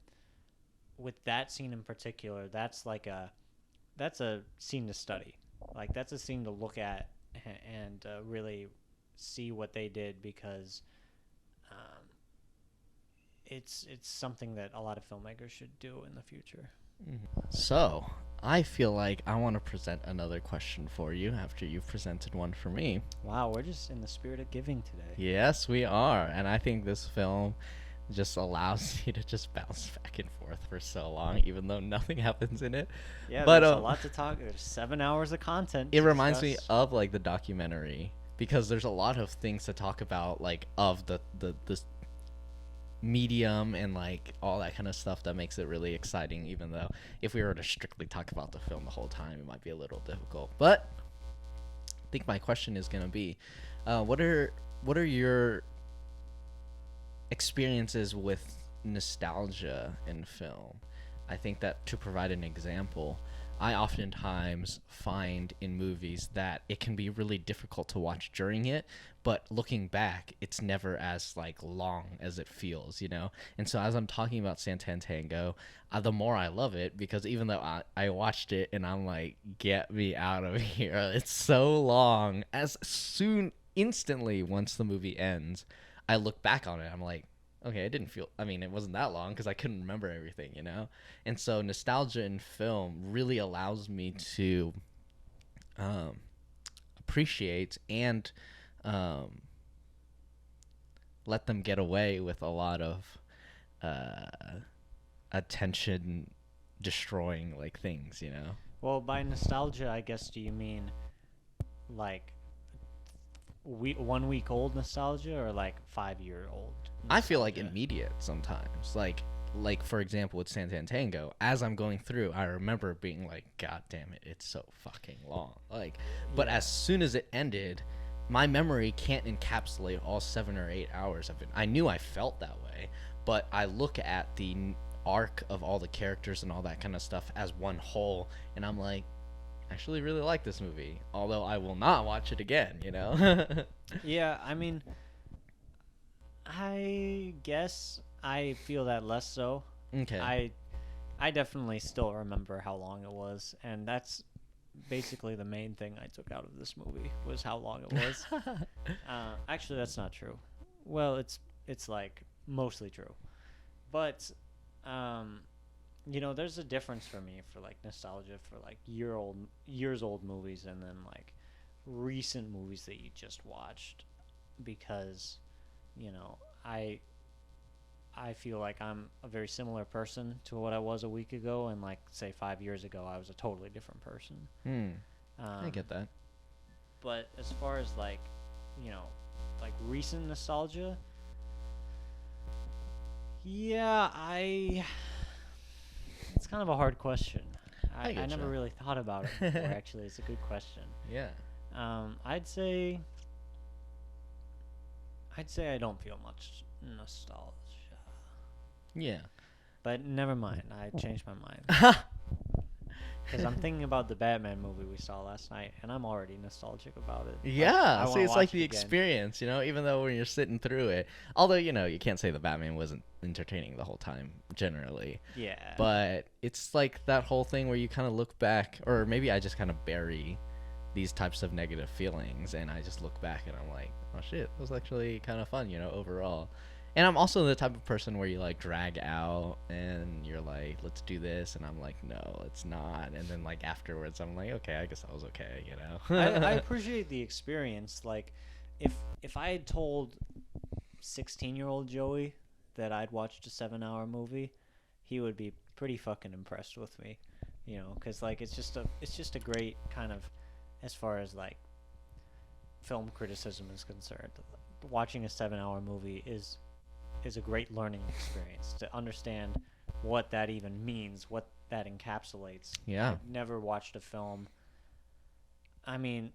with that scene in particular, that's a scene to study. Like, that's a scene to look at and really see what they did, because it's something that a lot of filmmakers should do in the future. So I feel like I want to present another question for you after you've presented one for me. Wow, we're just in the spirit of giving today. Yes, we are. And I think this film just allows you to just bounce back and forth for so long, even though nothing happens in it. Yeah, but there's a lot to talk. There's 7 hours of content. It reminds me of like the documentary, because there's a lot of things to talk about, like of the medium and like all that kind of stuff that makes it really exciting, even though if we were to strictly talk about the film the whole time, it might be a little difficult. But I think my question is going to be, what are your experiences with nostalgia in film? I think that to provide an example, I oftentimes find in movies that it can be really difficult to watch during it, but looking back, it's never as like long as it feels, you know. And so as I'm talking about Satantango, the more I love it because even though I watched it and I'm like, get me out of here, it's so long. As soon instantly once the movie ends, I look back on it, I'm like, okay, it didn't feel, I mean, it wasn't that long because I couldn't remember everything, you know? And so nostalgia in film really allows me to um, appreciate and um, let them get away with a lot of attention destroying like things, you know? Well, by nostalgia, I guess, do you mean like 1 week old nostalgia or like 5 year old? I feel like immediate sometimes. Like for example with Satantango, as I'm going through, I remember being like, God damn it, it's so fucking long. Like, but as soon as it ended, my memory can't encapsulate all 7 or 8 hours of it. I knew I felt that way, but I look at the arc of all the characters and all that kind of stuff as one whole, and I'm like, I actually really like this movie, although I will not watch it again, you know? Yeah, I mean, I guess I feel that less so. Okay. I definitely still remember how long it was, and that's basically the main thing I took out of this movie was how long it was. Actually, that's not true. Well, it's like mostly true, but there's a difference for me for like nostalgia for like years old movies and then like recent movies that you just watched because you know I feel like I'm a very similar person to what I was a week ago, and like say 5 years ago I was a totally different person. I get that. But as far as like like recent nostalgia, it's kind of a hard question. I never really thought about it before. Actually, it's a good question. Yeah. I'd say I don't feel much nostalgia. Yeah. But never mind. I changed my mind. Because I'm thinking about the Batman movie we saw last night, and I'm already nostalgic about it. Yeah. I See, it's like the again. experience, you know, even though when you're sitting through it. Although, you know, you can't say the Batman wasn't entertaining the whole time, generally. Yeah. But it's like that whole thing where you kind of look back, or maybe I just kind of bury these types of negative feelings, and I just look back and I'm like, oh shit, that was actually kind of fun, you know, overall. And I'm also the type of person where you like drag out and you're like, let's do this, and I'm like, no, it's not. And then like afterwards I'm like, okay, I guess that was okay, you know. I appreciate the experience. Like if I had told 16-year-old Joey that I'd watched a 7-hour movie, he would be pretty fucking impressed with me, you know, because like it's just a great kind of, as far as like film criticism is concerned, watching a 7-hour movie is a great learning experience to understand what that even means, what that encapsulates. Yeah. I've never watched a film. I mean,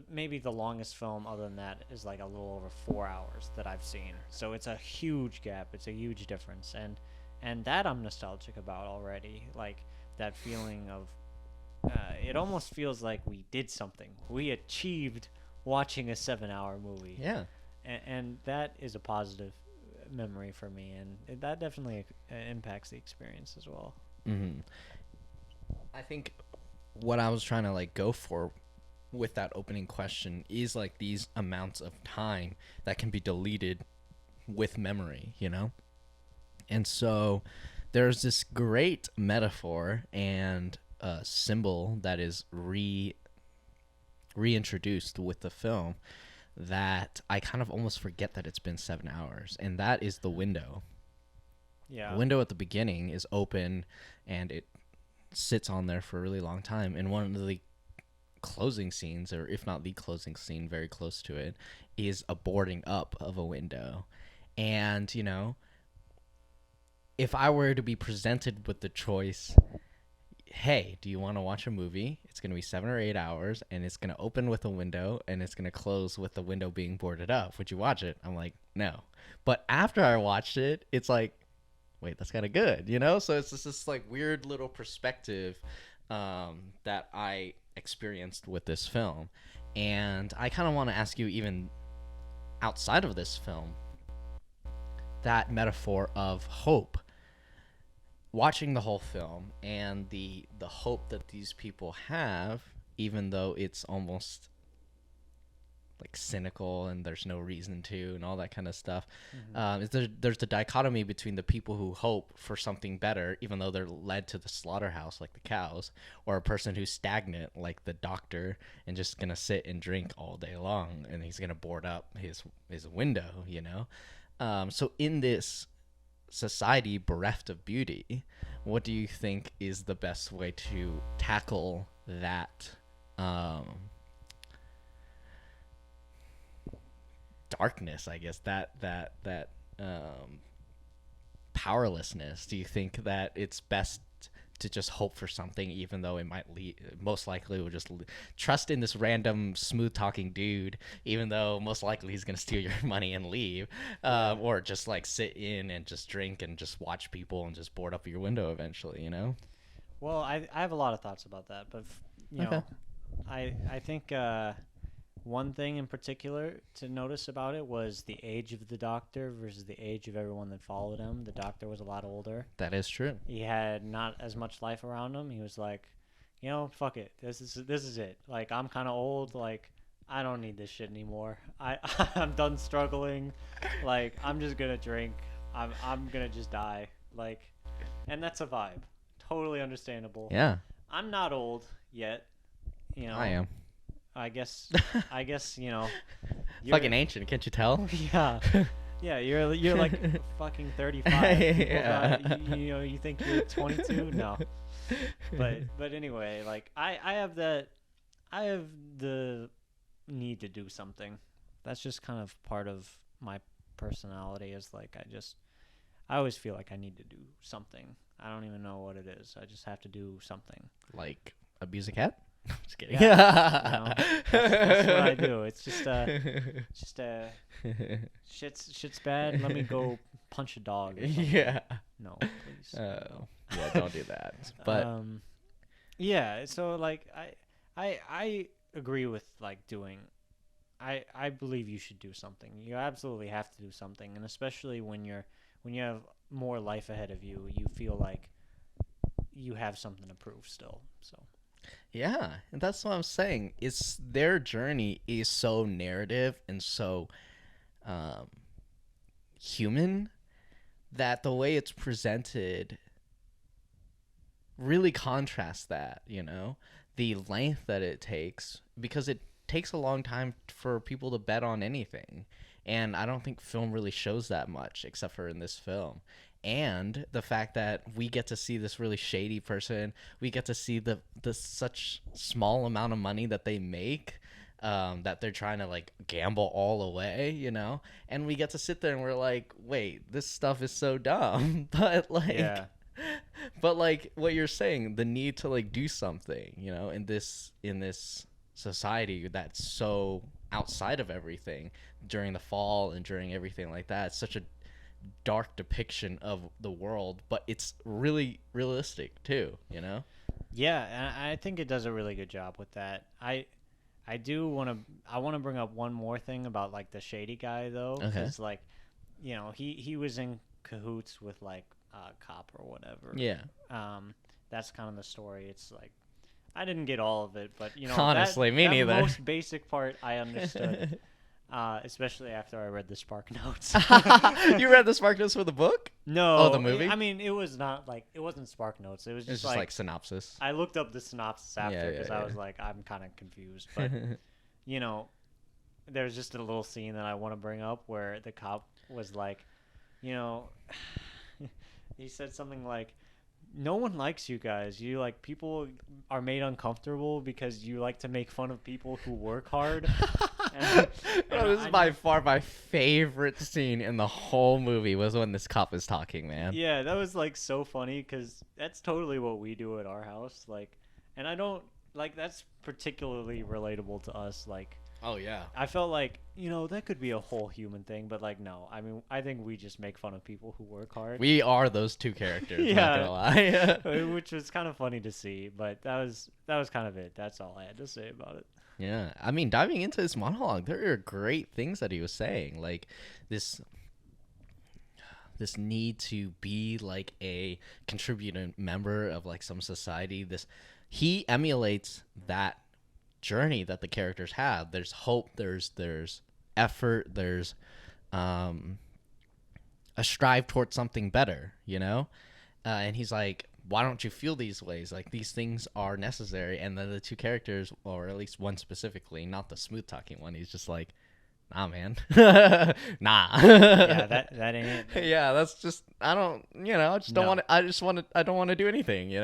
maybe the longest film other than that is like a little over 4 hours that I've seen. So it's a huge gap. It's a huge difference, and that I'm nostalgic about already. Like that feeling of, it almost feels like we did something. We achieved watching a 7-hour movie. Yeah. And that is a positive memory for me, and that definitely impacts the experience as well. Mm-hmm. I think what I was trying to like go for with that opening question is like these amounts of time that can be deleted with memory, you know? And so there's this great metaphor and symbol that is reintroduced with the film that I kind of almost forget that it's been 7 hours, and that is the window. Yeah. The window at the beginning is open, and it sits on there for a really long time. And one of the closing scenes, or if not the closing scene, very close to it, is a boarding up of a window. And, you know, if I were to be presented with the choice, hey, do you want to watch a movie? It's going to be 7 or 8 hours, and it's going to open with a window, and it's going to close with the window being boarded up. Would you watch it? I'm like, no. But after I watched it, it's like, wait, that's kind of good, you know? So it's just this like weird little perspective that I experienced with this film. And I kind of want to ask you, even outside of this film, that metaphor of hope. Watching the whole film and the hope that these people have, even though it's almost like cynical and there's no reason to and all that kind of stuff. Is there's the dichotomy between the people who hope for something better even though they're led to the slaughterhouse like the cows, or a person who's stagnant like the doctor and just gonna sit and drink all day long and he's gonna board up his window, you know. So in this society bereft of beauty, what do you think is the best way to tackle that darkness, I guess, that powerlessness? Do you think that it's best to just hope for something, even though it might most likely will just trust in this random smooth talking dude, even though most likely he's gonna steal your money and leave, or just like sit in and just drink and just watch people and just board up your window eventually, you know? Well, I have a lot of thoughts about that, but you know, I think one thing in particular to notice about it was the age of the doctor versus the age of everyone that followed him. The doctor was a lot older. That is true. He had not as much life around him. He was like, you know, fuck it. This is it. Like, I'm kind of old. Like, I don't need this shit anymore. I'm done struggling. Like, I'm just gonna drink. I'm gonna just die. Like, and that's a vibe. Totally understandable. Yeah. I'm not old yet. You know. I am. I guess, you know. Fucking ancient, can't you tell? Yeah. Yeah, you're like fucking 35. Yeah. You know, you think you're 22? No. But anyway, like I have the need to do something. That's just kind of part of my personality, is like I always feel like I need to do something. I don't even know what it is. I just have to do something. Like abuse a cat? Just kidding. Yeah, you know, that's what I do. It's just shit's bad. Let me go punch a dog. Or something. Yeah. No, please. Oh, yeah, don't do that. But yeah. So like I agree with like doing. I believe you should do something. You absolutely have to do something, and especially when you have more life ahead of you, you feel like you have something to prove still. So. yeah, and that's what I'm saying. It's their journey is so narrative and so human that the way it's presented really contrasts that, you know, the length that it takes, because it takes a long time for people to bet on anything. And I don't think film really shows that much, except for in this film. And the fact that we get to see this really shady person, we get to see the such small amount of money that they make, that they're trying to like gamble all away, you know, and we get to sit there and we're like, wait, this stuff is so dumb, but like, Yeah. but like what you're saying, the need to like do something, you know, in this society that's so outside of everything during the fall and during everything like that. It's such a dark depiction of the world, but it's really realistic too, you know? Yeah, and I think it does a really good job with that. I want to bring up one more thing about like the shady guy though, because like, you know, he was in cahoots with like a cop or whatever. Yeah. That's kind of the story. It's like I didn't get all of it, but you know, honestly, me neither. The most basic part I understood. Especially after I read the Spark Notes. You read the Spark Notes for the book? No. Oh, the movie? I mean, it wasn't Spark Notes. It was just like synopsis. I looked up the synopsis after because Yeah. I was like, I'm kind of confused. But, you know, there's just a little scene that I want to bring up where the cop was like, you know, he said something like, no one likes you guys. You like people are made uncomfortable because you like to make fun of people who work hard. This is by far my favorite scene in the whole movie was when this cop is talking, man. Yeah, that was like so funny because that's totally what we do at our house. Like, and I don't like that's particularly relatable to us. Like, Oh yeah. I felt like, that could be a whole human thing, but like, no. I mean, I think we just make fun of people who work hard. We are those two characters, not Yeah, gonna lie. which was kind of funny to see, but that was kind of it. That's all I had to say about it. Yeah. I mean, diving into his monologue, there are great things that he was saying. Like this need to be like a contributing member of like some society. He emulates that journey that the characters have. There's hope, there's effort, there's a strive towards something better, and he's like, why don't you feel these ways? Like, these things are necessary. And then the two characters, or at least one specifically, not the smooth talking one, he's just like, nah, man. Nah. Yeah, that ain't it. Yeah, that's just, I don't, I just don't No. want to, I don't want to do anything,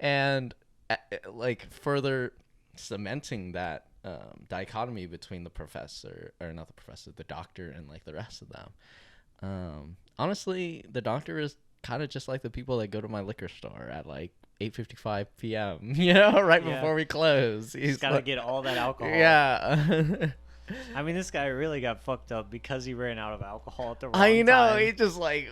and like further cementing that dichotomy between the professor, or not the professor, the doctor, and like the rest of them. Honestly, the doctor is kind of just like the people that go to my liquor store at like 8:55 p.m. Right Yeah. before we close. He's Just gotta like, get all that alcohol. yeah. I mean, this guy really got fucked up because he ran out of alcohol at the wrong I know. time. He just like,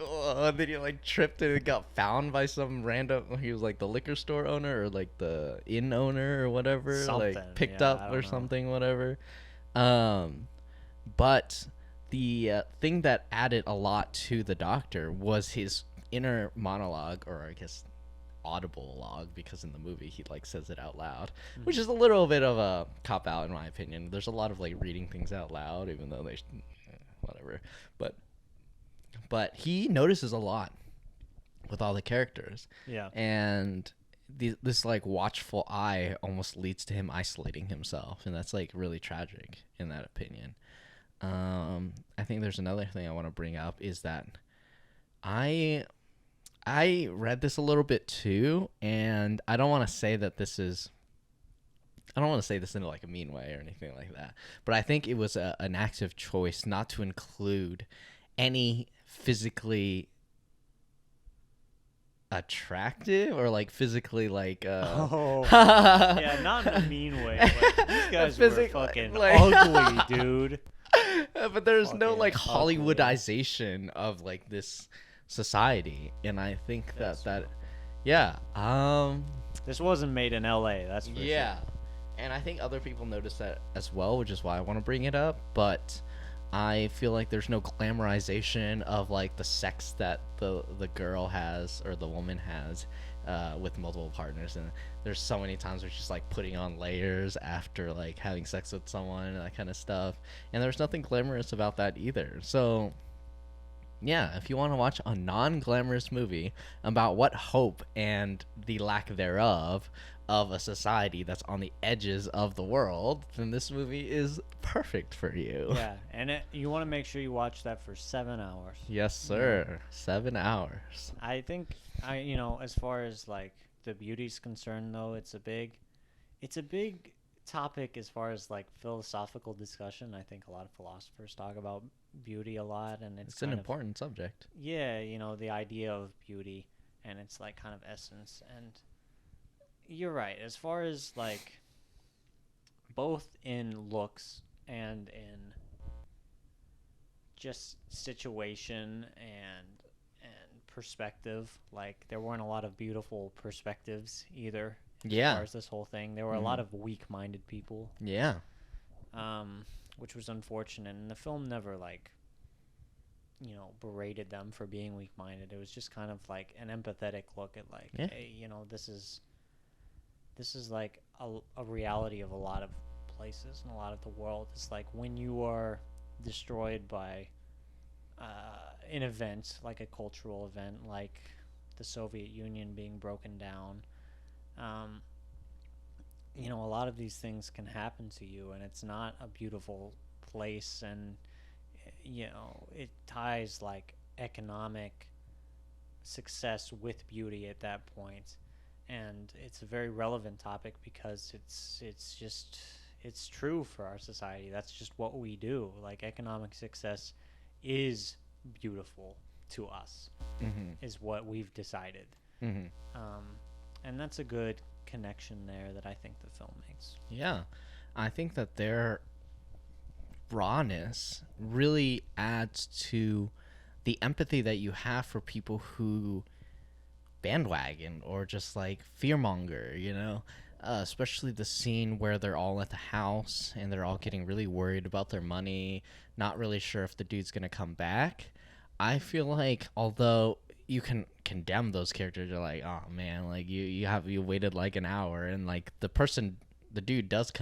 then he like tripped and got found by some random. He was like the liquor store owner or like the inn owner or whatever. Something, like picked yeah, I up don't or know. something, whatever. But the thing that added a lot to the doctor was his inner monologue, or I guess audible log, because in the movie he like says it out loud, which is a little bit of a cop out in my opinion. There's a lot of like reading things out loud, even though whatever. But he notices a lot with all the characters. Yeah. And this like watchful eye almost leads to him isolating himself, and that's like really tragic in that opinion. I think there's another thing I want to bring up, is that I read this a little bit too, and I don't want to say this in like a mean way or anything like that, but I think it was an active choice not to include any physically attractive or like physically like Yeah, not in a mean way. But these guys were fucking ugly, dude. But there's no Fucking like ugly. Hollywoodization of like this society, and I think That's that yeah This wasn't made in LA, that's for yeah sure. and I think other people notice that as well, which is why I want to bring it up. But I feel like there's no glamorization of like the sex that the girl has, or the woman has, with multiple partners. And there's so many times where she's like putting on layers after like having sex with someone and that kind of stuff, and there's nothing glamorous about that either. So yeah, if you want to watch a non-glamorous movie about what hope and the lack thereof of a society that's on the edges of the world, then this movie is perfect for you. Yeah, and you want to make sure you watch that for 7 hours. Yes, sir. 7 hours. I think as far as like the beauty's concerned, though, it's a big topic as far as like philosophical discussion. I think a lot of philosophers talk about beauty a lot, and It's an important subject. Yeah, the idea of beauty and its like kind of essence. And you're right, as far as like both in looks and in just situation and perspective, like there weren't a lot of beautiful perspectives either. Yeah. As far as this whole thing, there were a lot of weak-minded people, Yeah. which was unfortunate. And the film never like berated them for being weak-minded. It was just kind of like an empathetic look at like, Yeah. hey, this is like a reality of a lot of places and a lot of the world. It's like when you are destroyed by an event, like a cultural event, like the Soviet Union being broken down. A lot of these things can happen to you, and it's not a beautiful place. And it ties like economic success with beauty at that point. And it's a very relevant topic because it's true for our society. That's just what we do. Like, economic success is beautiful to us, is what we've decided. And that's a good connection there that I think the film makes. Yeah. I think that their rawness really adds to the empathy that you have for people who bandwagon or just like fearmonger, you know? Especially the scene where they're all at the house and they're all getting really worried about their money, not really sure if the dude's gonna come back. I feel like although you can condemn those characters, you're like, oh man, like you waited like an hour, and like the dude does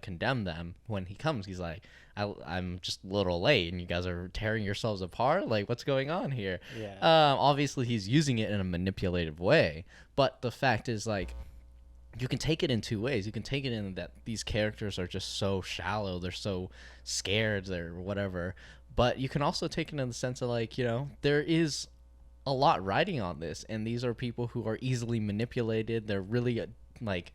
condemn them when he comes. He's like, I'm just a little late, and you guys are tearing yourselves apart. Like, what's going on here? Yeah. Obviously, he's using it in a manipulative way, but the fact is, like, you can take it in two ways. You can take it in that these characters are just so shallow, they're so scared, they're whatever. But you can also take it in the sense of, like, there is a lot riding on this, and these are people who are easily manipulated. They're really like,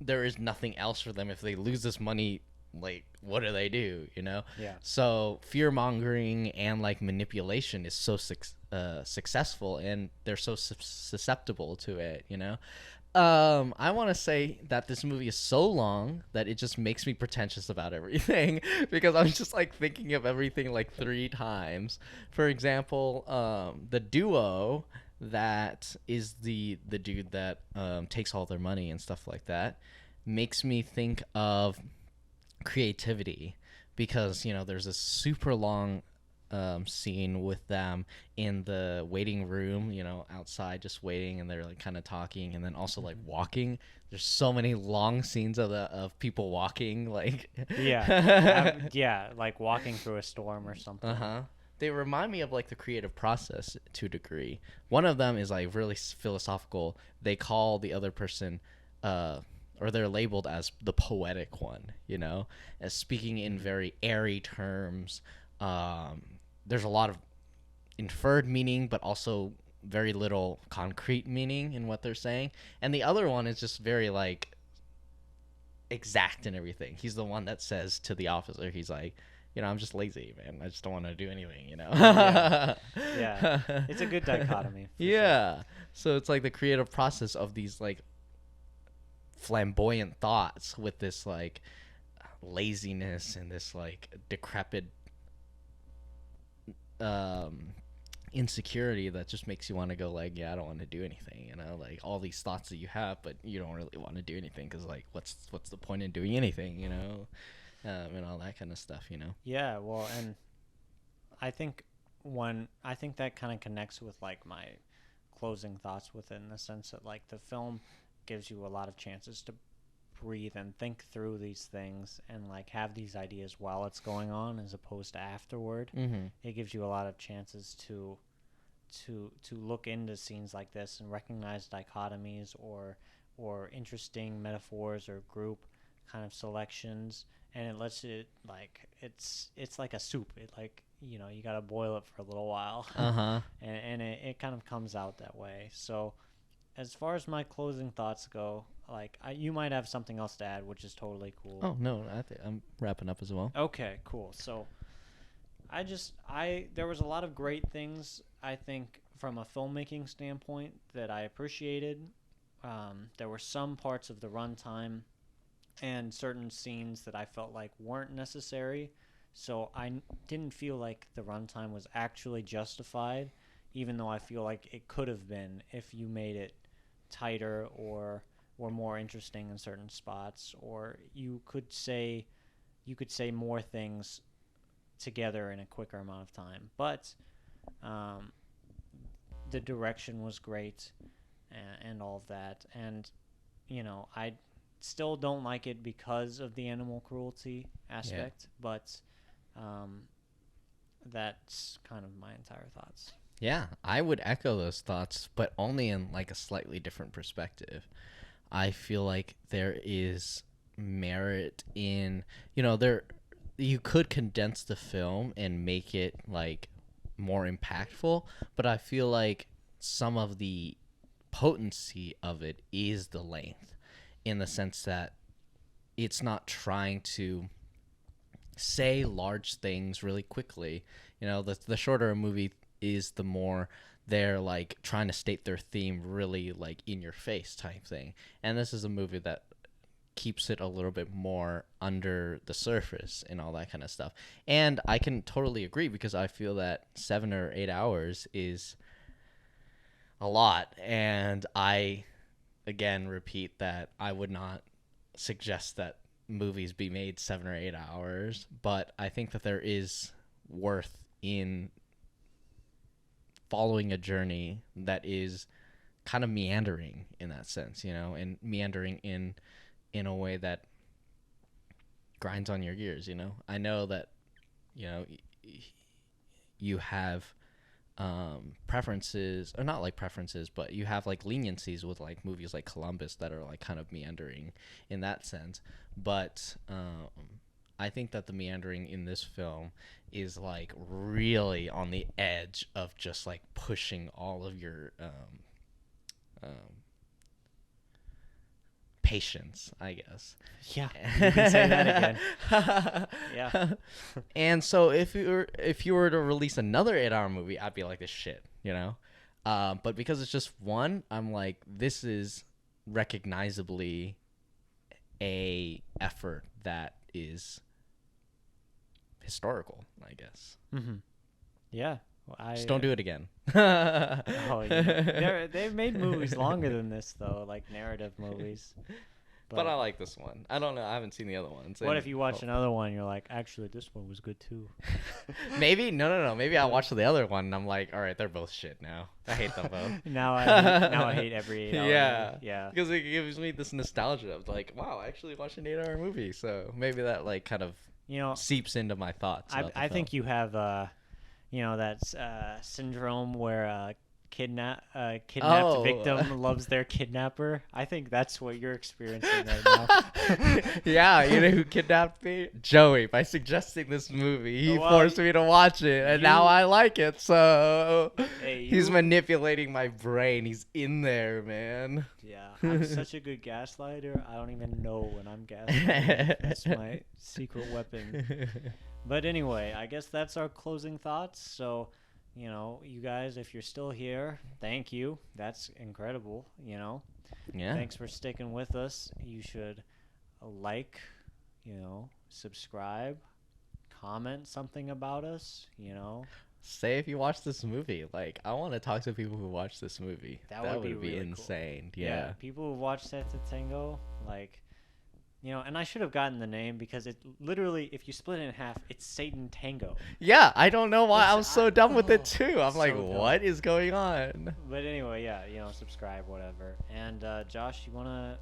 there is nothing else for them. If they lose this money, like, what do they do, Yeah. So fear mongering and like manipulation is so successful, and they're so susceptible to it. I want to say that this movie is so long that it just makes me pretentious about everything because I'm just like thinking of everything like 3 times. For example, the duo that is the dude that takes all their money and stuff like that makes me think of creativity, because there's a super long scene with them in the waiting room, outside just waiting, and they're like kind of talking, and then also like walking. There's so many long scenes of people walking, like Yeah, like walking through a storm or something. They remind me of like the creative process to a degree. One of them is like really philosophical. They call the other person or they're labeled as the poetic one, as speaking in very airy terms. There's a lot of inferred meaning, but also very little concrete meaning in what they're saying. And the other one is just very like exact in everything. He's the one that says to the officer, he's like, I'm just lazy, man. I just don't want to do anything, Yeah. It's a good dichotomy. Yeah. Sure. So it's like the creative process of these like flamboyant thoughts with this like laziness and this like decrepit insecurity that just makes you want to go like, yeah, I don't want to do anything, like all these thoughts that you have, but you don't really want to do anything because like what's the point in doing anything, and all that kind of stuff. Yeah, well, and I think that kind of connects with like my closing thoughts within the sense that like the film gives you a lot of chances to breathe and think through these things and like have these ideas while it's going on as opposed to afterward. It gives you a lot of chances to look into scenes like this and recognize dichotomies or interesting metaphors or group kind of selections, and it lets it like it's like a soup. It like you gotta boil it for a little while. And it kind of comes out that way. So as far as my closing thoughts go, like you might have something else to add, which is totally cool. Oh no, I'm wrapping up as well. Okay, cool. So there was a lot of great things I think from a filmmaking standpoint that I appreciated. There were some parts of the runtime and certain scenes that I felt like weren't necessary, so I didn't feel like the runtime was actually justified, even though I feel like it could have been if you made it tighter or more interesting in certain spots, or you could say more things together in a quicker amount of time. But the direction was great and all of that, and I still don't like it because of the animal cruelty aspect, but that's kind of my entire thoughts. Yeah, I would echo those thoughts, but only in like a slightly different perspective. I feel like there is merit in, you could condense the film and make it like more impactful, but I feel like some of the potency of it is the length, in the sense that it's not trying to say large things really quickly. The shorter a movie is, the more they're like trying to state their theme really like in your face type thing. And this is a movie that keeps it a little bit more under the surface and all that kind of stuff. And I can totally agree, because I feel that 7 or 8 hours is a lot. And I, again, repeat that I would not suggest that movies be made 7 or 8 hours, but I think that there is worth in following a journey that is kind of meandering in that sense, and meandering in a way that grinds on your gears. I know that you have preferences, or not like preferences, but you have like leniencies with like movies like Columbus that are like kind of meandering in that sense. But I think that the meandering in this film is like really on the edge of just like pushing all of your patience, I guess. Yeah, you can say that again. Yeah. And so if you were to release another 8-hour movie, I'd be like, this shit, but because it's just one, I'm like, this is recognizably a effort that is historical, I guess. Mm-hmm. Yeah. Well, just don't do it again. Oh, yeah. They've made movies longer than this, though, like narrative movies. But I like this one. I don't know. I haven't seen the other ones. What if you watch another one, you're like, actually, this one was good, too? Maybe? No. Maybe I'll watch the other one, and I'm like, all right, they're both shit now. I hate them both. now I hate every 8-hour yeah. movie. Yeah. Because it gives me this nostalgia of like, wow, I actually watched an 8-hour movie. So maybe that like kind of seeps into my thoughts. I think you have that syndrome where kidnapped victim loves their kidnapper. I think that's what you're experiencing right now. Yeah, you know who kidnapped me? Joey. By suggesting this movie, he forced me to watch it, and now I like it. So he's manipulating my brain. He's in there, man. Yeah, I'm such a good gaslighter. I don't even know when I'm gaslighting. That's my secret weapon. But anyway, I guess that's our closing thoughts. So, you guys, if you're still here, thank you. That's incredible, Yeah. Thanks for sticking with us. You should like, subscribe, comment something about us, Say if you watch this movie. Like, I want to talk to people who watch this movie. That would be really insane. Cool. Yeah. People who watch Satantango, like... and I should have gotten the name because it literally, if you split it in half, it's Satan Tango. Yeah, I don't know why I'm so dumb with it too. I'm like, what is going on? But anyway, yeah, subscribe, whatever. And Josh, you wanna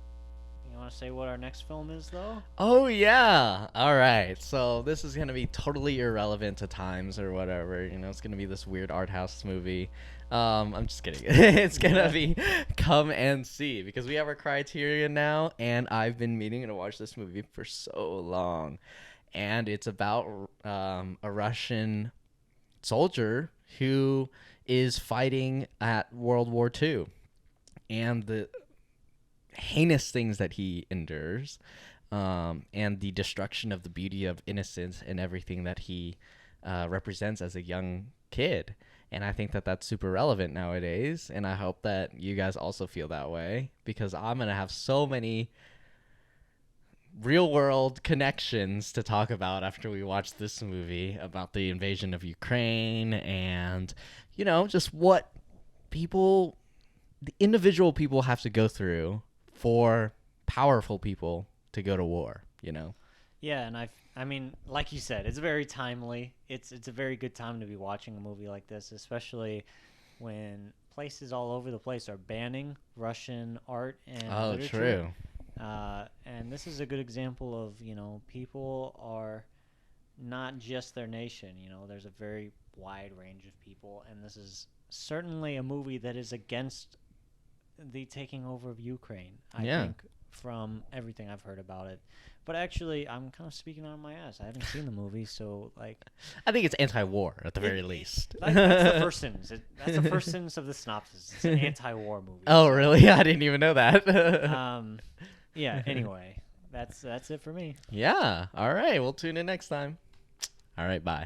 say what our next film is though? Oh yeah. All right. So this is gonna be totally irrelevant to times or whatever. It's gonna be this weird art house movie. I'm just kidding. It's gonna be Come and See, because we have our criteria now, and I've been meaning to watch this movie for so long. And it's about a Russian soldier who is fighting at World War II, and the heinous things that he endures, and the destruction of the beauty of innocence and everything that he represents as a young kid. And I think that that's super relevant nowadays, and I hope that you guys also feel that way, because I'm going to have so many real-world connections to talk about after we watch this movie about the invasion of Ukraine and, just what the individual people have to go through for powerful people to go to war, Yeah, and I mean, like you said, it's very timely. It's a very good time to be watching a movie like this, especially when places all over the place are banning Russian art and literature. True. And this is a good example of, people are not just their nation. There's a very wide range of people, and this is certainly a movie that is against the taking over of Ukraine, I think, from everything I've heard about it. But actually, I'm kind of speaking out of my ass. I haven't seen the movie, so, like... I think it's anti-war, at the very least. That's the first sentence. That's the first sentence of the synopsis. It's an anti-war movie. Oh, really? I didn't even know that. Yeah, anyway. That's it for me. Yeah. All right. We'll tune in next time. All right. Bye.